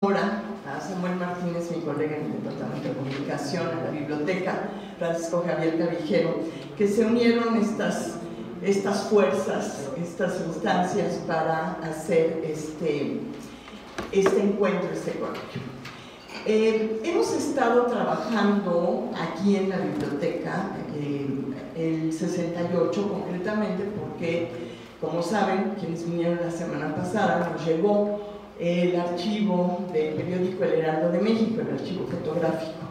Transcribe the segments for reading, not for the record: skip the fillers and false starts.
Ahora a Samuel Martínez, mi colega en el Departamento de Comunicación, a la biblioteca, Francisco Javier Cavijero, que se unieron estas fuerzas, estas instancias para hacer este encuentro, este coloquio. Hemos estado trabajando aquí en la biblioteca el 68 concretamente porque, como saben, quienes vinieron la semana pasada, nos llegó el archivo del periódico El Heraldo de México, el archivo fotográfico.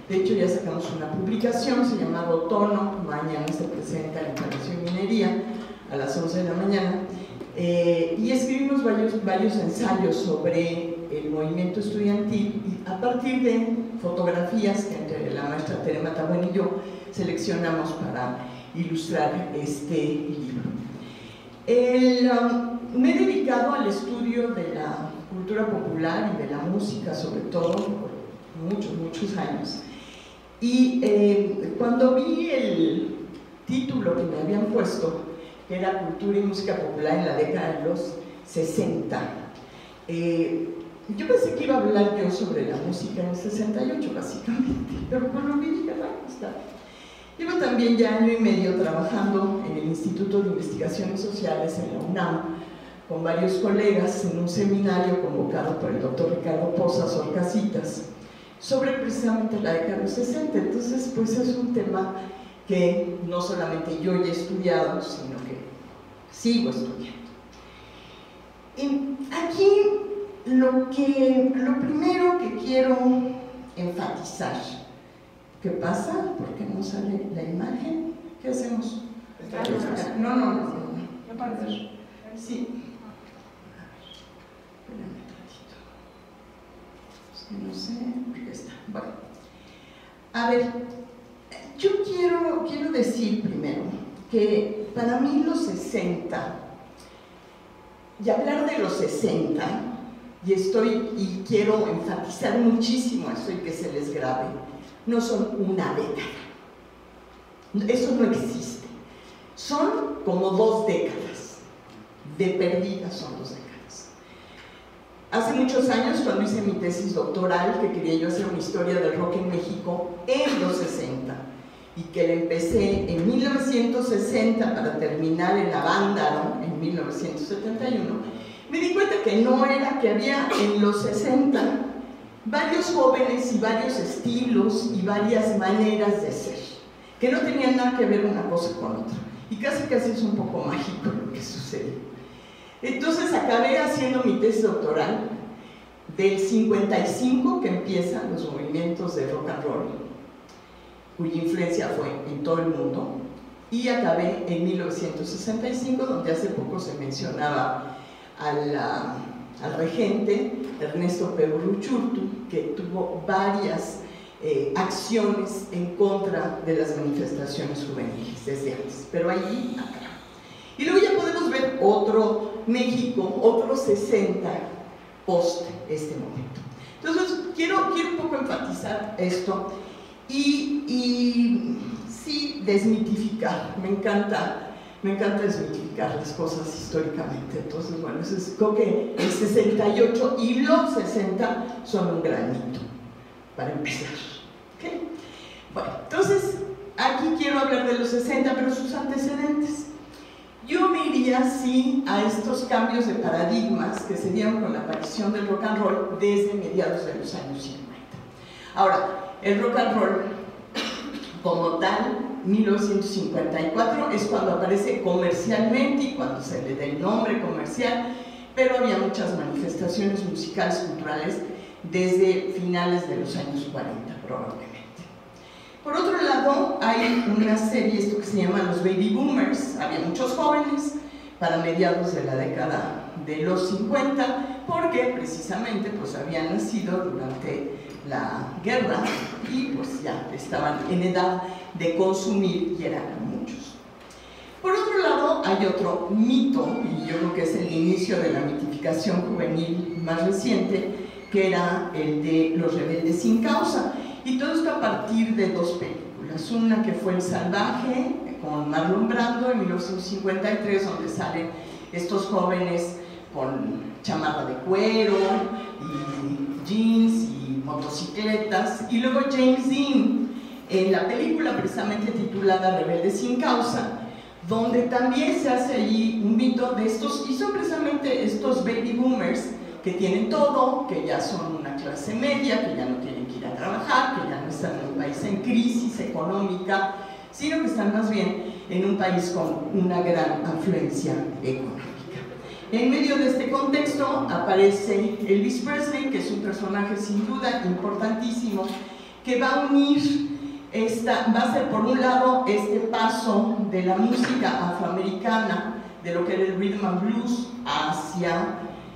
De hecho, ya sacamos una publicación, se llama Otono, mañana se presenta en Palacio de Minería a las 11 de la mañana, y escribimos varios ensayos sobre el movimiento estudiantil y a partir de fotografías que entre la maestra Tere Matabuén y yo seleccionamos para ilustrar este libro. Me he dedicado al estudio de la cultura popular y de la música, sobre todo, por muchos años. Y cuando vi el título que me habían puesto, que era Cultura y Música Popular en la década de los 60, yo pensé que iba a hablar yo sobre la música en el 68, básicamente, pero cuando vi dije, bueno, está bien. Llevo también ya año y medio trabajando en el Instituto de Investigaciones Sociales en la UNAM con varios colegas en un seminario convocado por el doctor Ricardo Pozas Orcasitas sobre precisamente la década de los 60. Entonces, pues es un tema que no solamente yo ya he estudiado, sino que sigo estudiando. Y aquí lo primero que quiero enfatizar, ¿qué pasa? ¿Por qué no sale la imagen? ¿Qué hacemos? No. Sí. Espérame un ratito. No sé, aquí está. Bueno. A ver, yo quiero decir primero que para mí los 60, y hablar de los 60, y quiero enfatizar muchísimo eso y que se les grabe, no son una década. Eso no existe. Son como 2 décadas. De perdida son 2 décadas. Hace muchos años, cuando hice mi tesis doctoral, que quería yo hacer una historia del rock en México en los 60, y que la empecé en 1960 para terminar en Avándaro en 1971, me di cuenta que no era que había en los 60 varios jóvenes y varios estilos y varias maneras de ser, que no tenían nada que ver una cosa con otra, y casi es un poco mágico lo que sucede. Entonces acabé haciendo mi tesis doctoral del 55, que empiezan los movimientos de rock and roll, cuya influencia fue en todo el mundo, y acabé en 1965, donde hace poco se mencionaba al regente Ernesto Peruruchurtu, que tuvo varias acciones en contra de las manifestaciones juveniles desde antes, pero allí acá. Y luego ya podemos ver otro México, otro 60 post este momento. Entonces quiero un poco enfatizar esto y sí desmitificar. Me encanta desmitificar las cosas históricamente. Entonces, bueno, creo que el 68 y los 60 son un gran hito para empezar. ¿Okay? Bueno, entonces aquí quiero hablar de los 60, pero sus antecedentes. Yo me iría sí a estos cambios de paradigmas que se dieron con la aparición del rock and roll desde mediados de los años 50. Ahora, el rock and roll como tal, 1954 es cuando aparece comercialmente y cuando se le da el nombre comercial, pero había muchas manifestaciones musicales, culturales desde finales de los años 40 probablemente. Por otro lado, hay una serie, esto que se llama los baby boomers. Había muchos jóvenes para mediados de la década de los 50, porque precisamente pues habían nacido durante la guerra y pues ya estaban en edad de consumir y eran muchos. Por otro lado, hay otro mito, y yo creo que es el inicio de la mitificación juvenil más reciente, que era el de los rebeldes sin causa. Y todo esto a partir de 2 películas, una que fue El Salvaje, con Marlon Brando en 1953, donde salen estos jóvenes con chamarra de cuero y motocicletas, y luego James Dean en la película precisamente titulada Rebelde sin causa, donde también se hace allí un mito de estos, y son precisamente estos baby boomers que tienen todo, que ya son una clase media, que ya no tienen que ir a trabajar, que ya no están en un país en crisis económica, sino que están más bien en un país con una gran afluencia económica. En medio de este contexto aparece Elvis Presley, que es un personaje sin duda importantísimo, que va a unir, va a ser por un lado este paso de la música afroamericana, de lo que era el rhythm and blues, hacia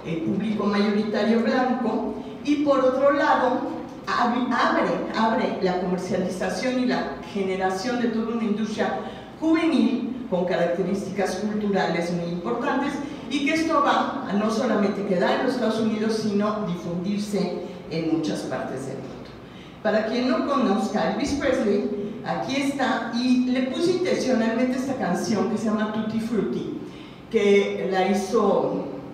el público mayoritario blanco, y por otro lado abre la comercialización y la generación de toda una industria juvenil con características culturales muy importantes, y que esto va a no solamente quedar en los Estados Unidos, sino difundirse en muchas partes del mundo. Para quien no conozca a Elvis Presley, aquí está, y le puse intencionalmente esta canción que se llama Tutti Frutti, que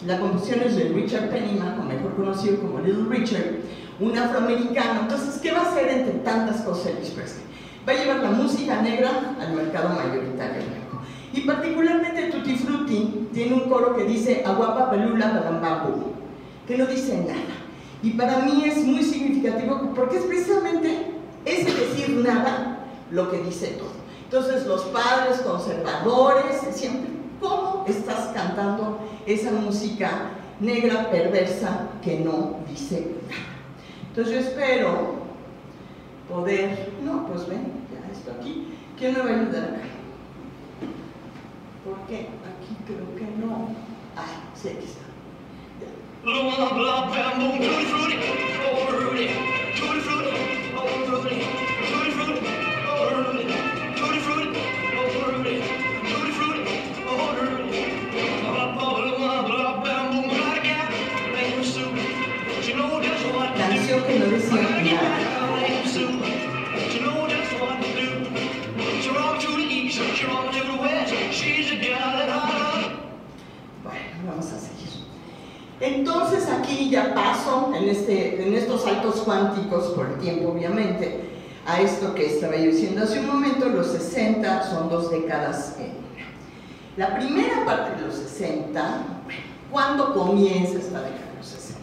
la composición es de Richard Penniman, o mejor conocido como Little Richard, un afroamericano. Entonces, ¿qué va a hacer entre tantas cosas Elvis Presley? Va a llevar la música negra al mercado mayoritario blanco. Y particularmente Tutti Frutti tiene un coro que dice Aguapa Pelula Balambambu, que no dice nada. Y para mí es muy significativo porque es precisamente ese decir nada lo que dice todo. Entonces los padres conservadores siempre, ¿cómo estás cantando esa música negra perversa que no dice nada? Entonces yo espero poder, no, pues ven, ya esto aquí, ¿quién me va a ayudar acá? Porque aquí creo que no. Ah, sí, aquí está. Canción que no decía nada. Bueno, vamos a seguir. Entonces aquí ya paso en estos saltos cuánticos por el tiempo, obviamente, a esto que estaba yo diciendo hace un momento. Los 60 son 2 décadas en una. La primera parte de los 60, bueno, ¿cuándo comienza esta década de los 60?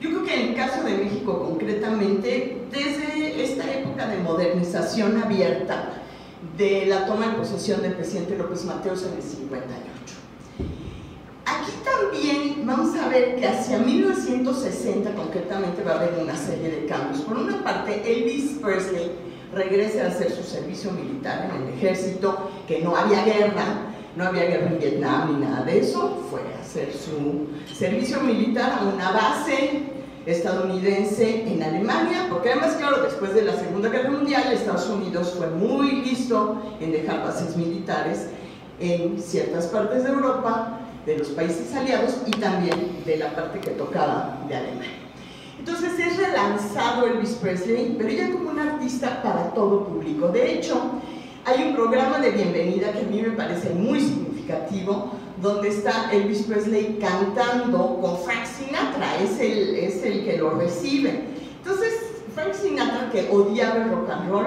Yo creo que en el caso de México concretamente, desde esta época de modernización abierta de la toma de posesión del presidente López Mateos en el 58. Aquí también vamos a ver que hacia 1960 concretamente va a haber una serie de cambios. Por una parte, Elvis Presley regresa a hacer su servicio militar en el ejército, que no había guerra en Vietnam ni nada de eso, fue a hacer su servicio militar a una base estadounidense en Alemania, porque además, claro, después de la Segunda Guerra Mundial, Estados Unidos fue muy listo en dejar bases militares en ciertas partes de Europa, de los países aliados y también de la parte que tocaba de Alemania. Entonces es relanzado Elvis Presley, pero ya como un artista para todo público. De hecho, hay un programa de bienvenida que a mí me parece muy significativo, donde está Elvis Presley cantando con Frank Sinatra, es el que lo recibe. Entonces, Frank Sinatra, que odiaba el rock and roll,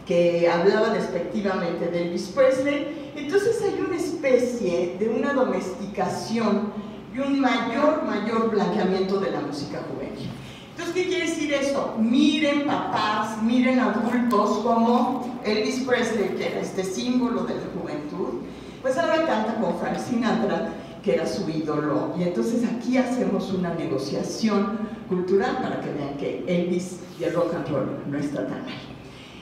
que hablaba despectivamente de Elvis Presley, entonces hay una especie de una domesticación y un mayor blanqueamiento de la música juvenil. Entonces, ¿qué quiere decir esto? Miren papás, miren adultos como Elvis Presley, que era este símbolo de la juventud, pues ahora canta con Frank Sinatra, que era su ídolo. Y entonces aquí hacemos una negociación cultural para que vean que Elvis y el rock and roll no está tan mal.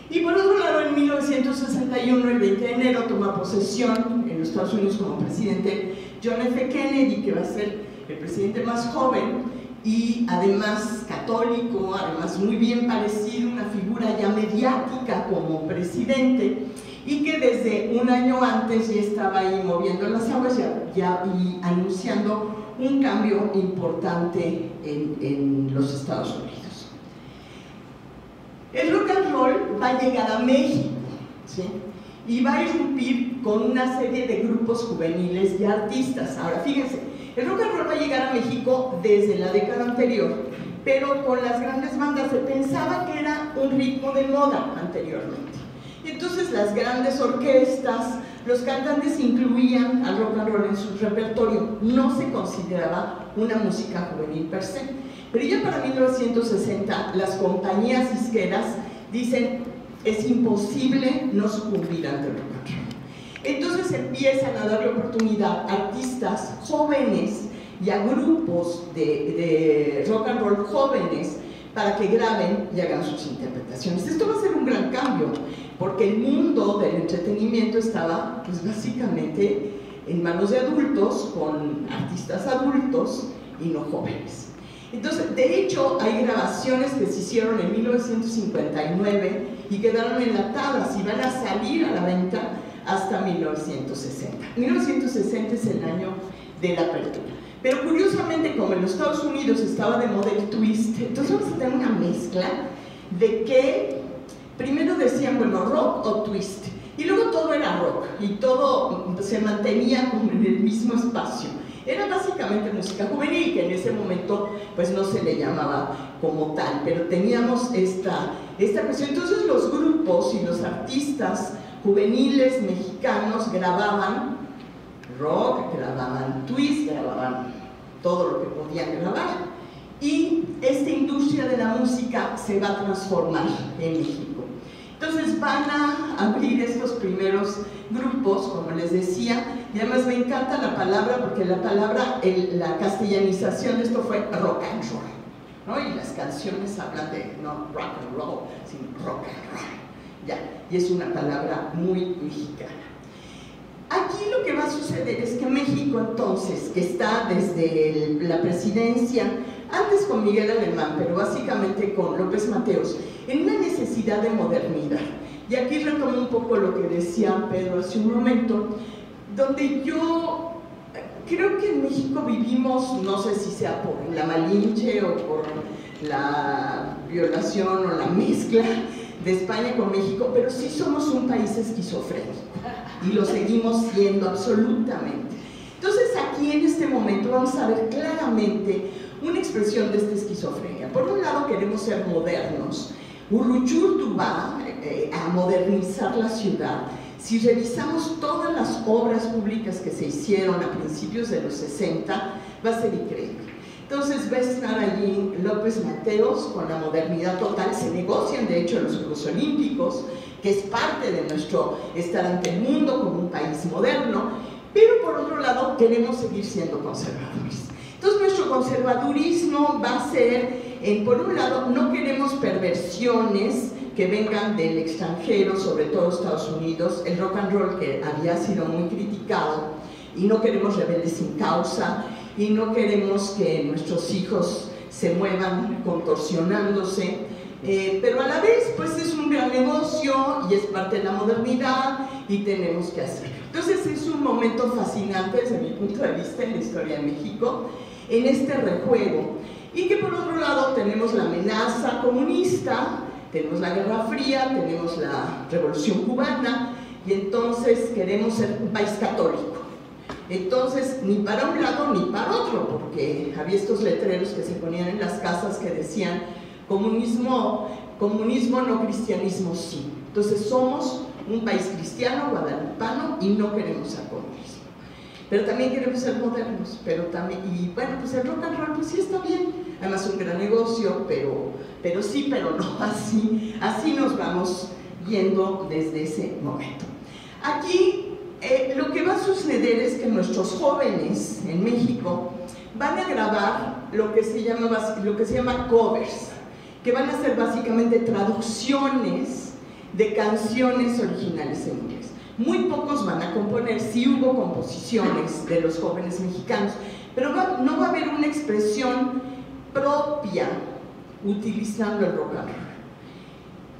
Y por otro lado, en 1961, el 20 de enero, toma posesión en los Estados Unidos como presidente John F. Kennedy, que va a ser el presidente más joven y además católico, además muy bien parecido, una figura ya mediática como presidente, y que desde un año antes ya estaba ahí moviendo las aguas y anunciando un cambio importante en los Estados Unidos. El rock and roll va a llegar a México, ¿sí? Y va a irrumpir con una serie de grupos juveniles y artistas. Ahora, fíjense, el rock and roll va a llegar a México desde la década anterior, pero con las grandes bandas se pensaba que era un ritmo de moda anteriormente. Y entonces las grandes orquestas, los cantantes incluían al rock and roll en su repertorio, no se consideraba una música juvenil per se. Pero ya para 1960 las compañías disqueras dicen es imposible no sucumbir ante el rock and roll. Entonces empiezan a darle oportunidad a artistas jóvenes y a grupos de rock and roll jóvenes para que graben y hagan sus interpretaciones. Esto va a ser un gran cambio, porque el mundo del entretenimiento estaba pues básicamente en manos de adultos, con artistas adultos y no jóvenes. Entonces, de hecho, hay grabaciones que se hicieron en 1959 y quedaron enlatadas y van a salir a la venta hasta 1960. 1960 es el año de la apertura. Pero curiosamente, como en los Estados Unidos estaba de moda el twist, entonces vamos a tener una mezcla de que primero decían, bueno, rock o twist, y luego todo era rock, y todo se mantenía como en el mismo espacio. Era básicamente música juvenil, que en ese momento pues no se le llamaba como tal, pero teníamos esta cuestión. Entonces los grupos y los artistas juveniles mexicanos grababan rock, grababan twist, grababan todo lo que podían grabar, y esta industria de la música se va a transformar en México. Entonces van a abrir estos primeros grupos, como les decía, y además me encanta la palabra, porque la palabra, la castellanización de esto fue rock and roll, ¿no? Y las canciones hablan de no rock and roll, sino rock and roll, ya, y es una palabra muy mexicana. Aquí lo que va a suceder es que México entonces, que está desde la presidencia, antes con Miguel Alemán, pero básicamente con López Mateos, en una necesidad de modernidad. Y aquí retomo un poco lo que decía Pedro hace un momento, donde yo creo que en México vivimos, no sé si sea por la Malinche o por la violación o la mezcla de España con México, pero sí somos un país esquizofrénico y lo seguimos siendo absolutamente. Entonces aquí en este momento vamos a ver claramente una expresión de esta esquizofrenia. Por un lado queremos ser modernos. Uruchurtu va a modernizar la ciudad. Si revisamos todas las obras públicas que se hicieron a principios de los 60, va a ser increíble. Entonces va a estar allí López Mateos con la modernidad total. Se negocian de hecho los Juegos Olímpicos, que es parte de nuestro estar ante el mundo como un país moderno, pero por otro lado queremos seguir siendo conservadores. Entonces nuestro conservadurismo va a ser, por un lado, no queremos perversiones que vengan del extranjero, sobre todo Estados Unidos, el rock and roll que había sido muy criticado, y no queremos rebeldes sin causa, y no queremos que nuestros hijos se muevan contorsionándose, pero a la vez pues es un gran negocio y es parte de la modernidad y tenemos que hacerlo. Entonces es un momento fascinante desde mi punto de vista en la historia de México, en este rejuego, y que por otro lado tenemos la amenaza comunista, tenemos la Guerra Fría, tenemos la Revolución Cubana, y entonces queremos ser un país católico. Entonces, ni para un lado ni para otro, porque había estos letreros que se ponían en las casas que decían comunismo no, cristianismo sí. Entonces somos un país cristiano, guadalupano, y no queremos ser comunismo. Pero también queremos ser modernos, pero también, y bueno, pues el rock and roll pues sí está bien, además un gran negocio, pero sí, pero no, así nos vamos viendo desde ese momento. Aquí lo que va a suceder es que nuestros jóvenes en México van a grabar lo que se llama covers, que van a ser básicamente traducciones de canciones originales en inglés. Muy pocos van a componer, sí hubo composiciones de los jóvenes mexicanos, pero no va a haber una expresión propia utilizando el rock and roll.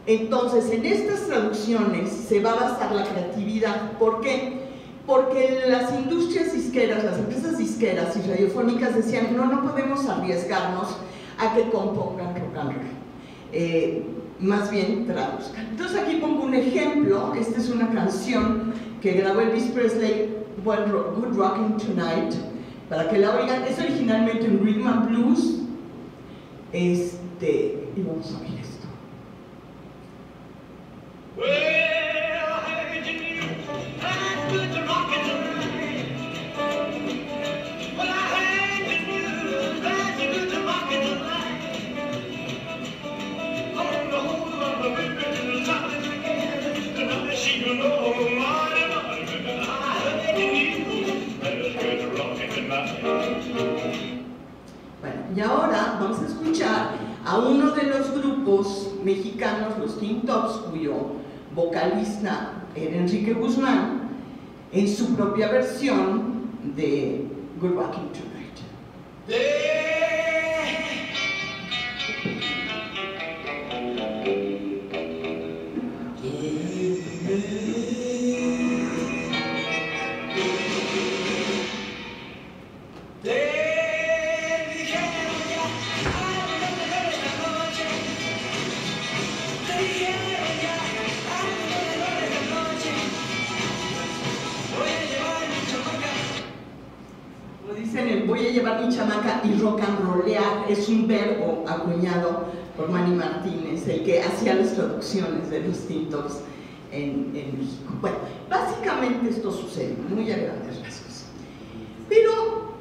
Entonces, en estas traducciones se va a basar la creatividad. ¿Por qué? Porque las industrias disqueras, las empresas disqueras y radiofónicas decían no podemos arriesgarnos a que compongan rock and roll, más bien traduzcan. Entonces aquí pongo un ejemplo. Esta es una canción que grabó Elvis Presley, Good Rockin' Tonight, para que la oigan. Es originalmente un rhythm and blues, Y vamos a ver esto. Bueno, y ahora vamos a escuchar a uno de los grupos mexicanos, los Teen Tops, cuyo vocalista era Enrique Guzmán, en su propia versión de Good Rockin' Tonight. Voy a llevar mi chamaca y rock and rollear es un verbo acuñado por Manny Martínez, el que hacía las traducciones de los Teen Tops en México. Bueno, básicamente esto sucede muy a grandes rasgos. Pero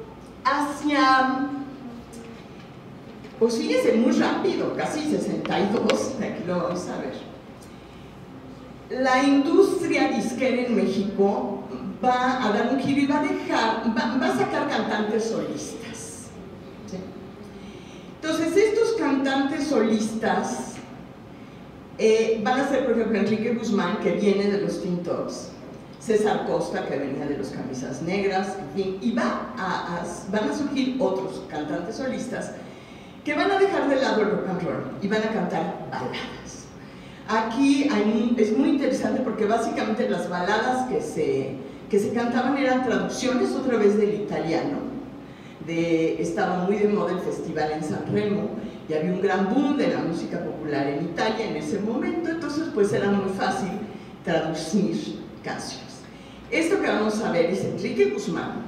pues fíjense, muy rápido, casi 62, aquí lo vamos a ver. La industria disquera en México va a dar un giro y va a sacar cantantes solistas. ¿Sí? Entonces, estos cantantes solistas van a ser, por ejemplo, Enrique Guzmán, que viene de los Teen Tops, César Costa, que venía de los Camisas Negras, en fin, y van a surgir otros cantantes solistas que van a dejar de lado el rock and roll y van a cantar baladas. Aquí es muy interesante porque básicamente las baladas que se cantaban eran traducciones otra vez del italiano. Estaba muy de moda el festival en San Remo y había un gran boom de la música popular en Italia en ese momento, entonces pues era muy fácil traducir canciones. Esto que vamos a ver es Enrique Guzmán,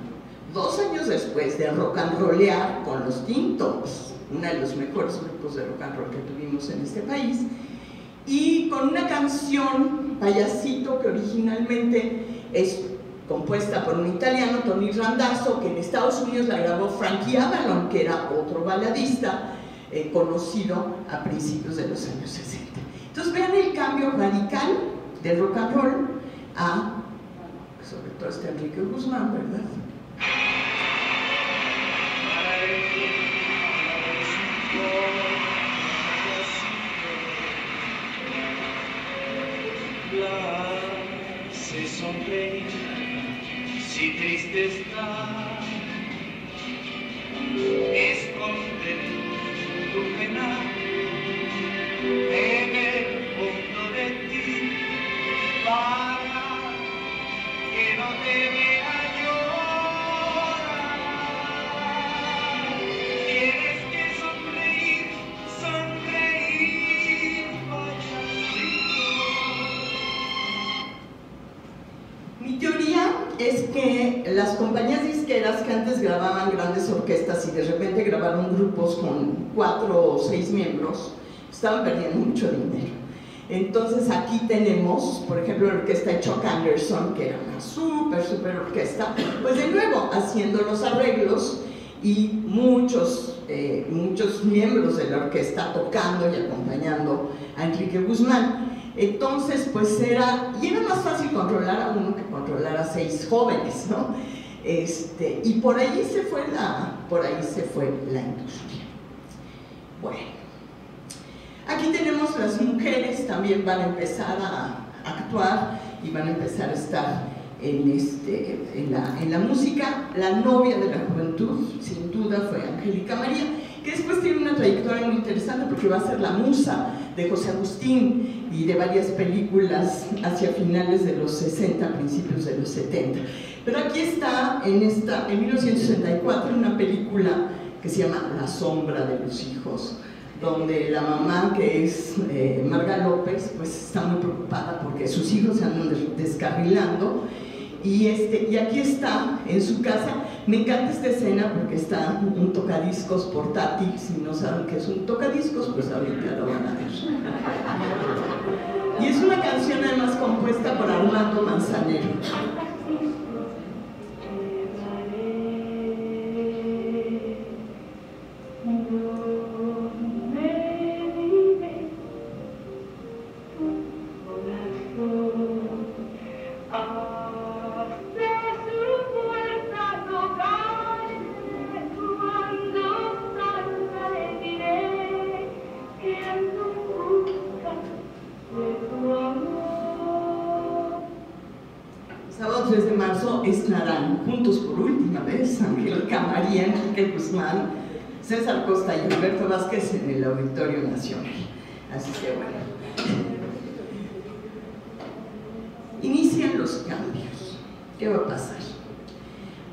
2 años después de rock and rollear con los Teen Tops, uno de los mejores grupos de rock and roll que tuvimos en este país, y con una canción, Payasito, que originalmente es compuesta por un italiano, Tony Randazzo, que en Estados Unidos la grabó Frankie Avalon, que era otro baladista conocido a principios de los años 60. Entonces vean el cambio radical del rock and roll a, sobre todo Enrique Guzmán, ¿verdad? Se sonreír, si triste está, esconder tu pena en el fondo de ti, para que no te vea llorar. Tienes que sonreír, Mi teoría es que las compañías disqueras que antes grababan grandes orquestas y de repente grabaron grupos con 4 o 6 miembros, estaban perdiendo mucho dinero. Entonces aquí tenemos, por ejemplo, la orquesta de Chuck Anderson, que era una súper orquesta, pues de nuevo haciendo los arreglos y muchos miembros de la orquesta tocando y acompañando a Enrique Guzmán. Entonces, pues era más fácil controlar a uno que controlar a 6 jóvenes, ¿no? Y por ahí se fue la industria. Bueno, aquí tenemos las mujeres, también van a empezar a actuar y van a empezar a estar en la música. La novia de la juventud, sin duda, fue Angélica María, que después tiene una trayectoria muy interesante porque va a ser la musa de José Agustín y de varias películas hacia finales de los 60, principios de los 70. Pero aquí está, en 1964, una película que se llama La sombra de los hijos, donde la mamá, que es Marga López, pues está muy preocupada porque sus hijos se andan descarrilando, y aquí está en su casa Me encanta esta escena porque está un tocadiscos portátil. Si no saben qué es un tocadiscos, pues ahorita lo van a ver. Y es una canción además compuesta por Armando Manzanero. Sábado 3 de marzo estarán juntos por última vez Angélica María, Enrique Guzmán, César Costa y Alberto Vázquez en el Auditorio Nacional. Así que bueno, inician los cambios. ¿Qué va a pasar?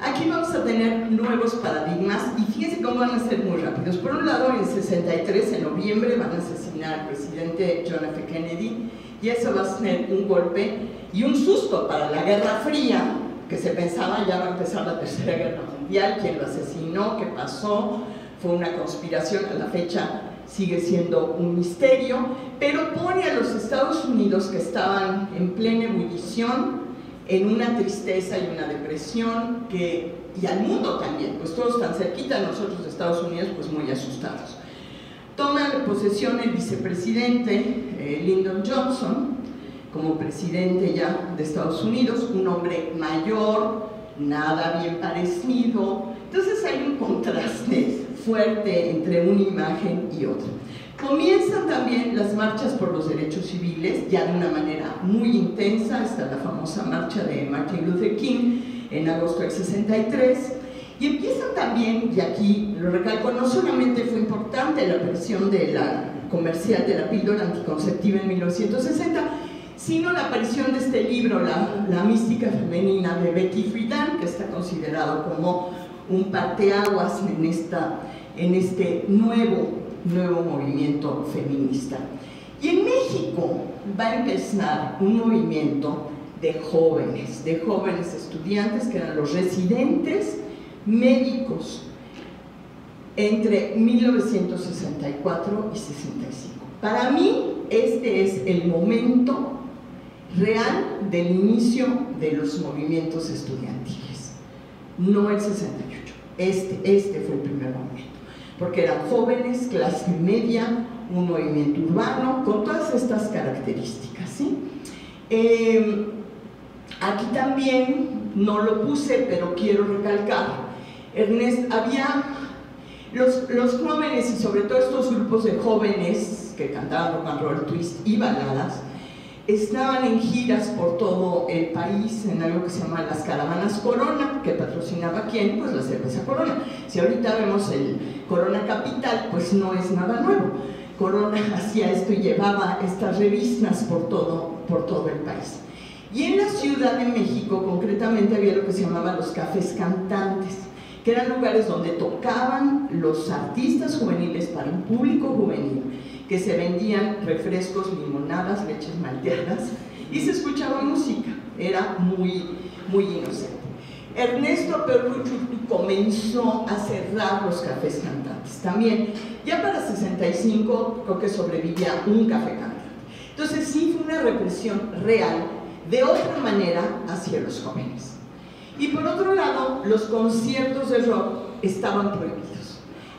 Aquí vamos a tener nuevos paradigmas y fíjense cómo van a ser muy rápidos. Por un lado, en 63, en noviembre, van a asesinar al presidente John F. Kennedy y eso va a ser un golpe y un susto para la Guerra Fría, que se pensaba ya va a empezar la Tercera Guerra Mundial. ¿Quién lo asesinó? ¿Qué pasó? Fue una conspiración, a la fecha sigue siendo un misterio, pero pone a los Estados Unidos, que estaban en plena ebullición, en una tristeza y una depresión, y al mundo también, pues todos tan cerquita, nosotros de Estados Unidos pues muy asustados. Toma posesión el vicepresidente Lyndon Johnson como presidente ya de Estados Unidos, un hombre mayor, nada bien parecido. Entonces hay un contraste fuerte entre una imagen y otra. Comienzan también las marchas por los derechos civiles, ya de una manera muy intensa. Está la famosa marcha de Martin Luther King en agosto del 63, y empiezan también, y aquí lo recalco, no solamente fue importante la aparición de la comercial de la píldora anticonceptiva en 1960, sino la aparición de este libro, La mística femenina, de Betty Friedan, que está considerado como un parteaguas en este nuevo movimiento feminista. Y en México va a empezar un movimiento de jóvenes estudiantes, que eran los residentes médicos entre 1964 y 65. Para mí este es el momento real del inicio de los movimientos estudiantiles, no el 68. Este fue el primer momento, porque eran jóvenes, clase media, un movimiento urbano, con todas estas características, ¿sí? Aquí también, no lo puse, pero quiero recalcar, había los jóvenes, y sobre todo estos grupos de jóvenes que cantaban rock and roll, twist y baladas, estaban en giras por todo el país en algo que se llama las caravanas Corona, que patrocinaba ¿quién? Pues la cerveza Corona. Si ahorita vemos el Corona Capital, pues no es nada nuevo. Corona hacía esto y llevaba estas revistas por todo el país. Y en la Ciudad de México, concretamente, había lo que se llamaba los cafés cantantes, que eran lugares donde tocaban los artistas juveniles para un público juvenil, que se vendían refrescos, limonadas, leches malteadas, y se escuchaba música. Era muy, muy inocente. Ernesto Perruchurtu comenzó a cerrar los cafés cantantes también. Ya para 65 creo que sobrevivía un café cantante. Entonces sí fue una represión real, de otra manera, hacia los jóvenes. Y por otro lado, los conciertos de rock estaban prohibidos.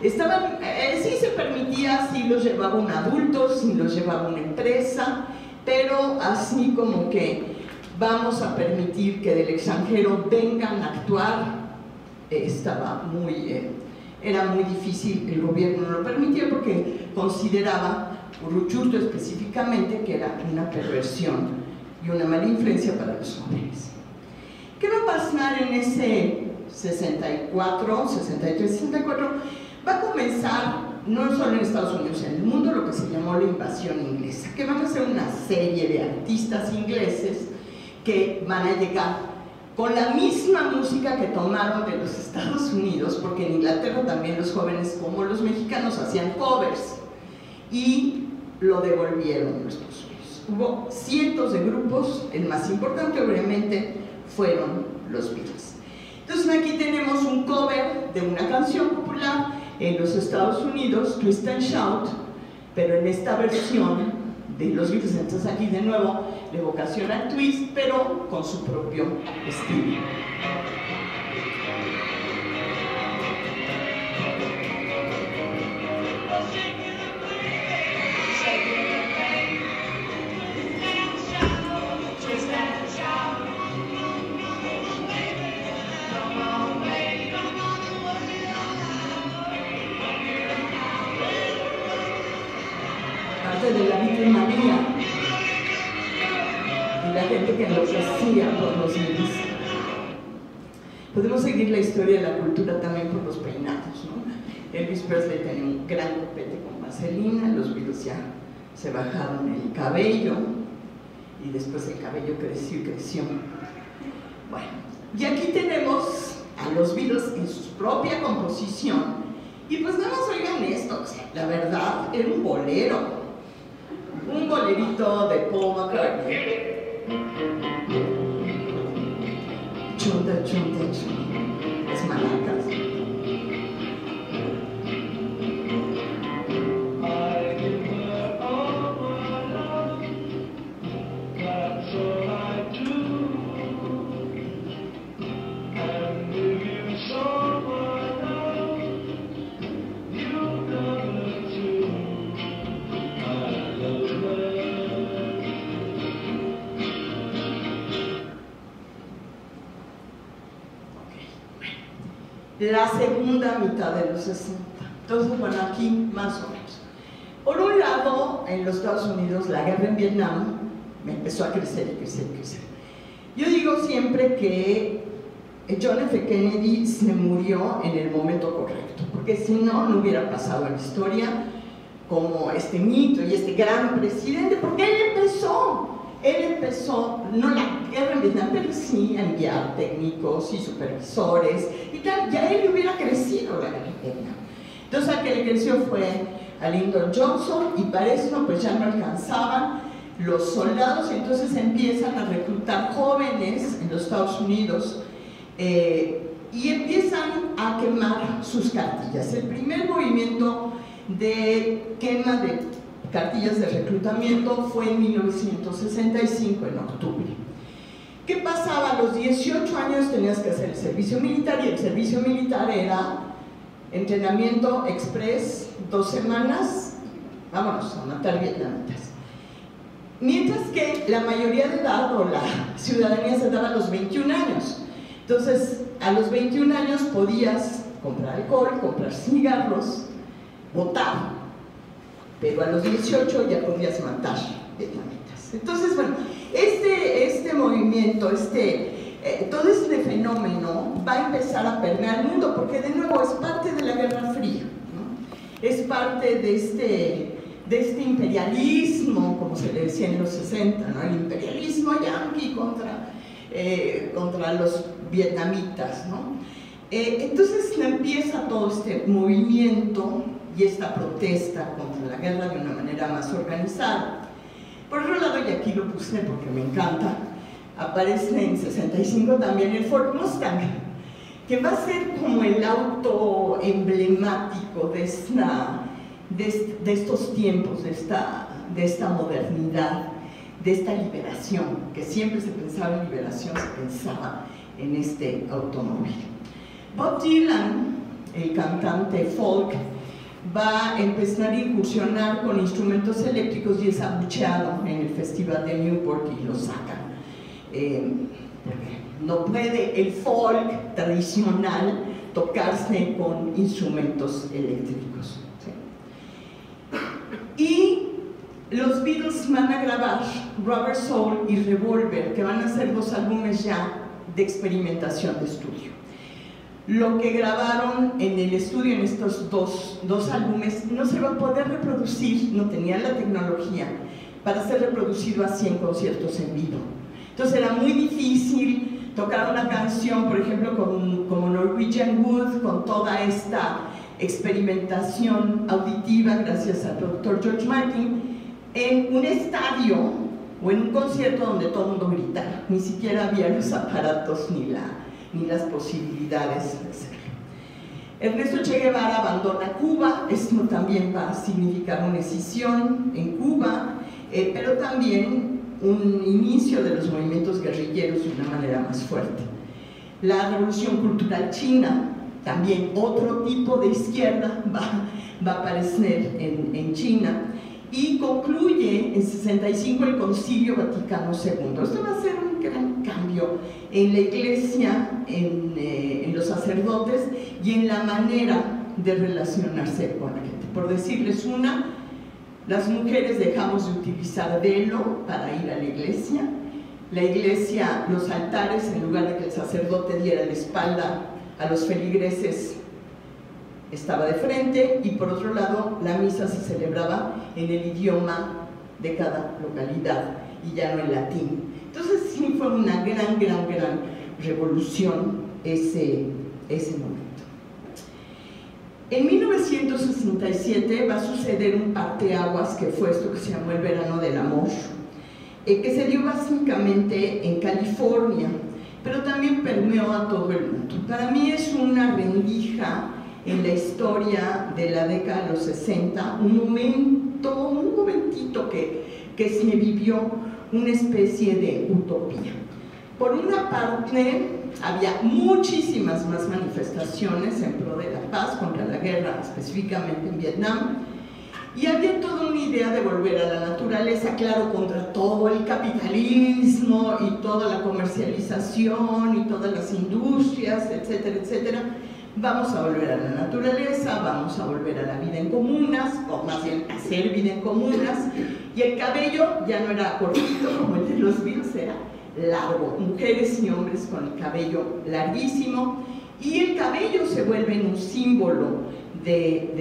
Sí se permitía, sí los llevaba un adulto, sí los llevaba una empresa, pero así como que vamos a permitir que del extranjero vengan a actuar, era muy difícil, el gobierno no lo permitía porque consideraba, Uruchurtu específicamente, que era una perversión y una mala influencia para los jóvenes. ¿Qué va a pasar en ese 64, 63, 64? Va a comenzar, no solo en Estados Unidos, en el mundo, lo que se llamó la invasión inglesa, que van a ser una serie de artistas ingleses que van a llegar con la misma música que tomaron de los Estados Unidos, porque en Inglaterra también los jóvenes, como los mexicanos, hacían covers, y lo devolvieron a los Estados Unidos. Hubo cientos de grupos, el más importante obviamente fueron los Beatles. Entonces Entonces aquí tenemos un cover de una canción popular en los Estados Unidos, Twist and Shout, pero en esta versión de los Beatles. Entonces aquí de nuevo la evocación al twist, pero con su propio estilo. De la Beatlemanía y la gente que enloquecía por los Beatles. Podemos seguir la historia de la cultura también por los peinados, ¿no? Elvis Presley tenía un gran copete con vaselina, los Beatles ya se bajaron el cabello y después el cabello creció y creció. Bueno, y aquí tenemos a los Beatles en su propia composición y pues nada más oigan esto, o sea, la verdad era un bolero. Un bolerito de Paul McCartney. Chunta, chunta, chunta. Es maracas. La segunda mitad de los 60. Entonces, bueno, aquí más o menos. Por un lado, en los Estados Unidos, la guerra en Vietnam empezó a crecer y crecer y crecer. Yo digo siempre que John F. Kennedy se murió en el momento correcto, porque si no, no hubiera pasado a la historia como este mito y este gran presidente, porque él empezó, no la guerra en Vietnam, pero sí a enviar técnicos y supervisores y tal, ya él hubiera crecido la guerra en Vietnam. Entonces al que le creció fue a Lyndon Johnson y para eso pues ya no alcanzaban los soldados, y entonces empiezan a reclutar jóvenes en los Estados Unidos y empiezan a quemar sus cartillas. El primer movimiento de quema de cartillas de reclutamiento fue en 1965, en octubre. ¿Qué pasaba? A los 18 años tenías que hacer el servicio militar, y el servicio militar era entrenamiento express, 2 semanas, vámonos a matar vietnamitas. Mientras que la mayoría de edad o la ciudadanía se daba a los 21 años. Entonces, a los 21 años podías comprar alcohol, comprar cigarros, votar. Pero a los 18 ya podías matar vietnamitas. Entonces, bueno, este movimiento, todo este fenómeno va a empezar a permear el mundo, porque de nuevo es parte de la Guerra Fría, ¿no? Es parte de este imperialismo, como se le decía en los 60, ¿no? El imperialismo yanqui contra los vietnamitas, ¿no? Entonces empieza todo este movimiento y esta protesta contra la guerra de una manera más organizada. Por otro lado, y aquí lo puse porque me encanta, aparece en 65 también el Ford Mustang, que va a ser como el auto emblemático de estos tiempos, de esta modernidad, de esta liberación, que siempre se pensaba en liberación, se pensaba en este automóvil. Bob Dylan, el cantante folk, va a empezar a incursionar con instrumentos eléctricos y es abucheado en el Festival de Newport y lo sacan. Porque no puede el folk tradicional tocarse con instrumentos eléctricos. ¿Sí? Y los Beatles van a grabar Rubber Soul y Revolver, que van a ser 2 álbumes ya de experimentación de estudio. Lo que grabaron en el estudio en estos dos álbumes no se va a poder reproducir, no tenían la tecnología para ser reproducido así en conciertos en vivo. Entonces era muy difícil tocar una canción, por ejemplo, como Norwegian Wood, con toda esta experimentación auditiva gracias al productor George Martin, en un estadio o en un concierto donde todo el mundo gritara. Ni siquiera había los aparatos ni la ni las posibilidades de hacerlo. Ernesto Che Guevara abandona Cuba, esto también va a significar una escisión en Cuba, pero también un inicio de los movimientos guerrilleros de una manera más fuerte. La revolución cultural china, también otro tipo de izquierda va a aparecer en China, y concluye en 65 el Concilio Vaticano II. Esto va a ser un gran cambio en la Iglesia, en los sacerdotes y en la manera de relacionarse con la gente. Por decirles una, las mujeres dejamos de utilizar velo para ir a la iglesia. La iglesia, los altares, en lugar de que el sacerdote diera la espalda a los feligreses, estaba de frente, y por otro lado la misa se celebraba en el idioma de cada localidad y ya no en latín. Entonces sí fue una gran revolución ese momento. En 1967 va a suceder un parteaguas, que fue esto que se llamó el verano del amor, que se dio básicamente en California, pero también permeó a todo el mundo. Para mí es una rendija en la historia de la década de los 60, un momentito que se vivió una especie de utopía. Por una parte, había muchísimas más manifestaciones en pro de la paz, contra la guerra, específicamente en Vietnam, y había toda una idea de volver a la naturaleza, claro, contra todo el capitalismo y toda la comercialización y todas las industrias, etcétera, etcétera. Vamos a volver a la naturaleza, vamos a volver a la vida en comunas, o más bien a hacer vida en comunas, y el cabello ya no era cortito como el de los Beatles, era largo, mujeres y hombres con el cabello larguísimo, y el cabello se vuelve un símbolo de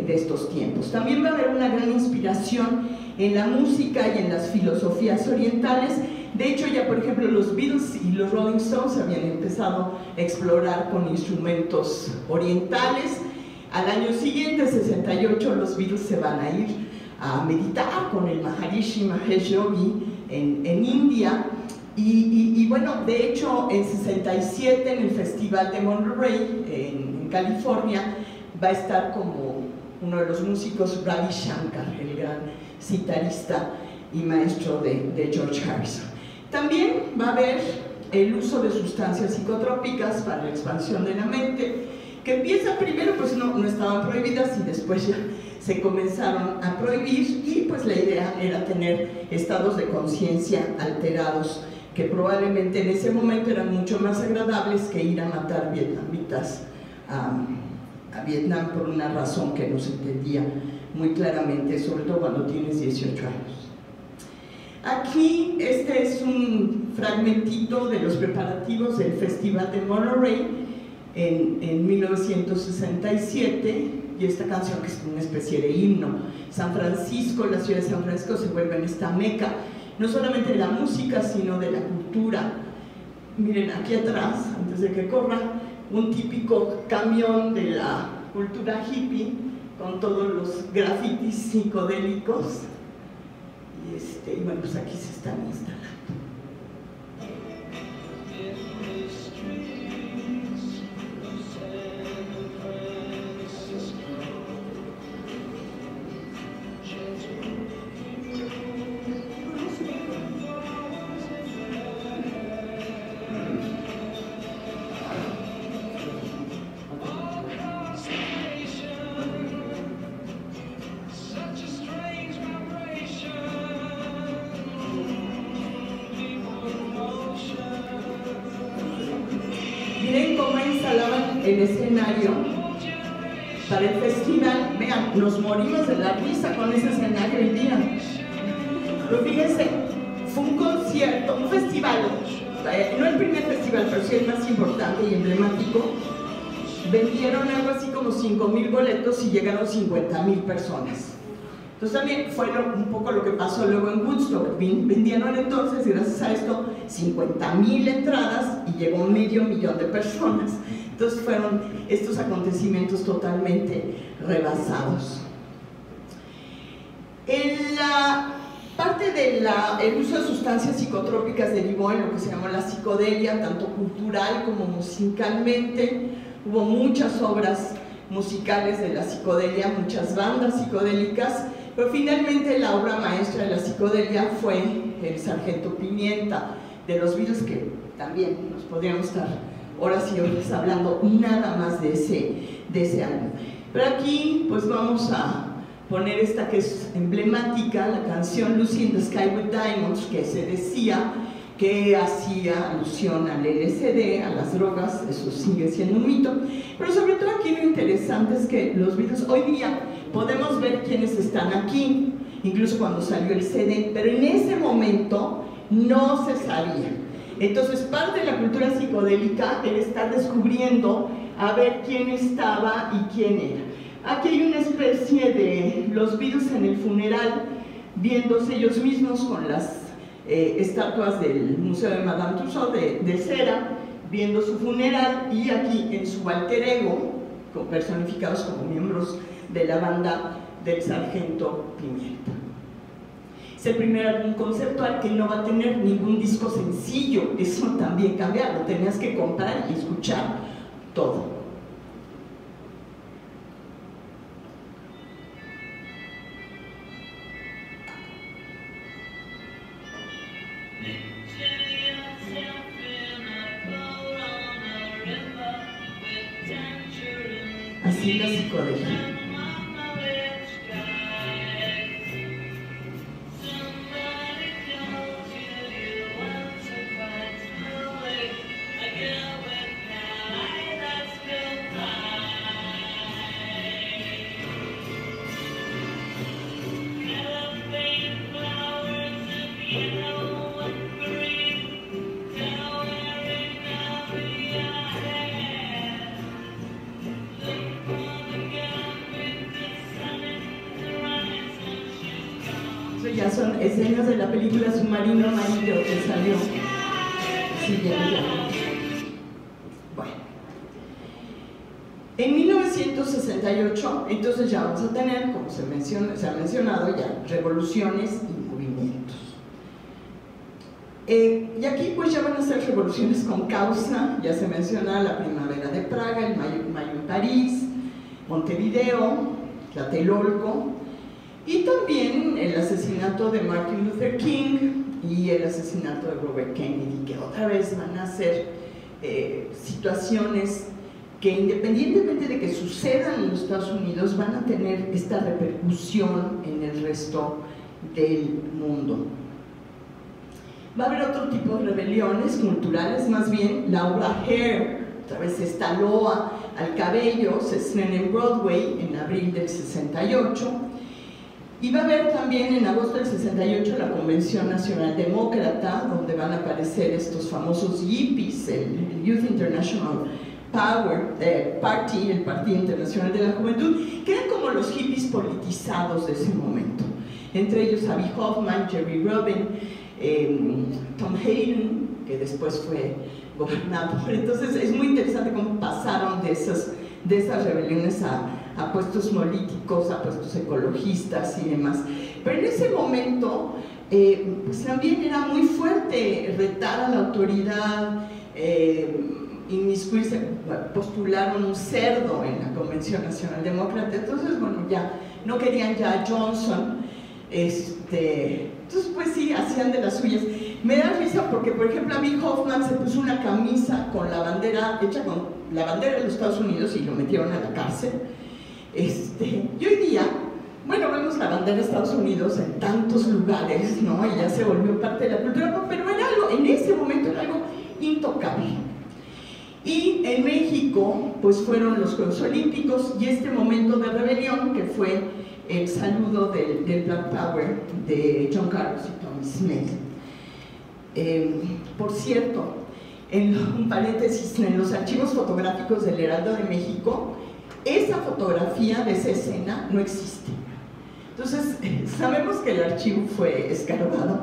estos tiempos. También va a haber una gran inspiración en la música y en las filosofías orientales. De hecho, ya por ejemplo los Beatles y los Rolling Stones habían empezado a explorar con instrumentos orientales. Al año siguiente, 68, los Beatles se van a ir a meditar con el Maharishi Mahesh Yogi en India. Y bueno, de hecho, en 67, en el Festival de Monterey, en California, va a estar como uno de los músicos Ravi Shankar, el gran citarista y maestro de George Harrison. También va a haber el uso de sustancias psicotrópicas para la expansión de la mente, que empieza primero, pues no estaban prohibidas, y después ya se comenzaron a prohibir, y pues la idea era tener estados de conciencia alterados, que probablemente en ese momento eran mucho más agradables que ir a matar vietnamitas a Vietnam, por una razón que no se entendía muy claramente, sobre todo cuando tienes 18 años. Aquí este es un fragmentito de los preparativos del Festival de Monterey en 1967, y esta canción, que es una especie de himno. San Francisco, la ciudad de San Francisco, se vuelve en esta meca, no solamente de la música, sino de la cultura. Miren, aquí atrás, antes de que corra, un típico camión de la cultura hippie con todos los grafitis psicodélicos, y bueno, pues aquí se están instalando. Miren cómo instalaban el escenario para el festival. Vean, nos morimos de la risa con ese escenario hoy día. Pero fíjense, fue un concierto, un festival, no el primer festival, pero sí el más importante y emblemático. Vendieron algo así como 5,000 boletos y llegaron 50,000 personas. Entonces también fue un poco lo que pasó luego en Woodstock. Vendieron entonces, gracias a esto, 50,000 entradas y llegó 500,000 de personas. Entonces fueron estos acontecimientos totalmente rebasados. En la parte parte del uso de sustancias psicotrópicas derivó en lo que se llamó la psicodelia, tanto cultural como musicalmente. Hubo muchas obras musicales de la psicodelia, muchas bandas psicodélicas, pero finalmente la obra maestra de la psicodelia fue el Sargento Pimienta de los Beatles, que también nos podríamos estar horas y horas hablando nada más de ese álbum. Pero aquí pues vamos a poner esta que es emblemática, la canción Lucy in the Sky with Diamonds, que se decía que hacía alusión al LSD, a las drogas. Eso sigue siendo un mito, pero sobre todo aquí lo interesante es que los Beatles hoy día podemos ver quiénes están aquí, incluso cuando salió el CD, pero en ese momento no se sabía. Entonces parte de la cultura psicodélica era estar descubriendo a ver quién estaba y quién era. Aquí hay una especie de los Beatles en el funeral, viéndose ellos mismos con las estatuas del Museo de Madame Tussauds de cera, viendo su funeral, y aquí en su alter ego, personificados como miembros de la banda del Sargento Pimienta. Es el primer álbum conceptual que no va a tener ningún disco sencillo, eso también cambia, lo tenías que comprar y escuchar todo. Así la psicodelia. Ya son escenas de la película Submarino Amarillo que salió. Sí, ya. Bueno. En 1968, entonces ya vamos a tener, como se ha mencionado ya, revoluciones y movimientos. Y aquí pues ya van a ser revoluciones con causa, ya se menciona la primavera de Praga, el mayo en París, Montevideo, Tlatelolco, y también el asesinato de Martin Luther King y el asesinato de Robert Kennedy, que otra vez van a ser situaciones que independientemente de que sucedan en los Estados Unidos van a tener esta repercusión en el resto del mundo. Va a haber otro tipo de rebeliones culturales, más bien la obra Hair, otra vez esta loa al cabello, se estrena en Broadway en abril del 68. Y va a haber también en agosto del 68 la Convención Nacional Demócrata, donde van a aparecer estos famosos yippies, el Youth International Party, el Partido Internacional de la Juventud, que eran como los hippies politizados de ese momento. Entre ellos Abby Hoffman, Jerry Rubin, Tom Hayden, que después fue gobernador. Entonces es muy interesante cómo pasaron de esas rebeliones a puestos políticos, a puestos ecologistas y demás. Pero en ese momento pues también era muy fuerte retar a la autoridad, inmiscuirse, postularon un cerdo en la Convención Nacional Demócrata. Entonces bueno, ya no querían ya a Johnson, entonces pues sí, hacían de las suyas. Me da risa porque por ejemplo Abby Hoffman se puso una camisa con la bandera, hecha con la bandera de los Estados Unidos, y lo metieron a la cárcel. Y hoy día, bueno, vemos la bandera de Estados Unidos en tantos lugares, ¿no? Y ya se volvió parte de la cultura, pero era algo, en ese momento era algo intocable. Y en México, pues fueron los Juegos Olímpicos y este momento de rebelión, que fue el saludo del Black Power de John Carlos y Tommy Smith. Por cierto, en un paréntesis, en los archivos fotográficos del Heraldo de México, esa fotografía de esa escena no existe. Entonces, sabemos que el archivo fue escarbado,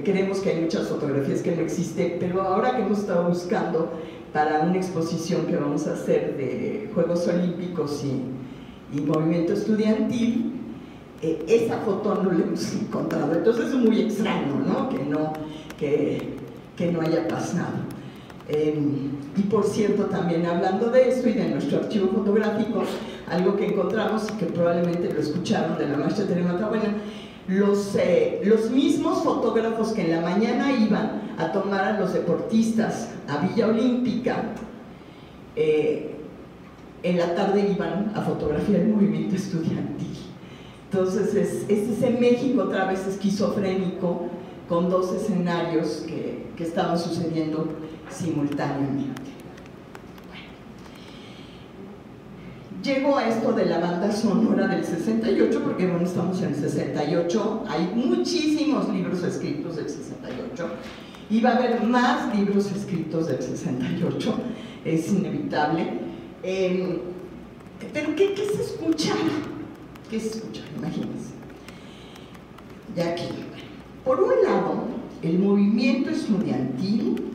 creemos que hay muchas fotografías que no existen, pero ahora que hemos estado buscando para una exposición que vamos a hacer de Juegos Olímpicos y movimiento estudiantil, esa foto no la hemos encontrado. Entonces es muy extraño, ¿no? Que no haya pasado. Y por cierto, también hablando de esto y de nuestro archivo fotográfico, algo que encontramos y que probablemente lo escucharon de la maestra Teresa Matabuena, los mismos fotógrafos que en la mañana iban a tomar a los deportistas a Villa Olímpica, en la tarde iban a fotografiar el movimiento estudiantil. Entonces es ese México otra vez esquizofrénico, con dos escenarios que estaban sucediendo simultáneamente. Llego a esto de la banda sonora del 68, porque bueno, estamos en el 68, hay muchísimos libros escritos del 68, y va a haber más libros escritos del 68, es inevitable. Pero ¿qué se escucha? ¿Qué se escucha? Imagínense. Ya aquí, por un lado, el movimiento estudiantil,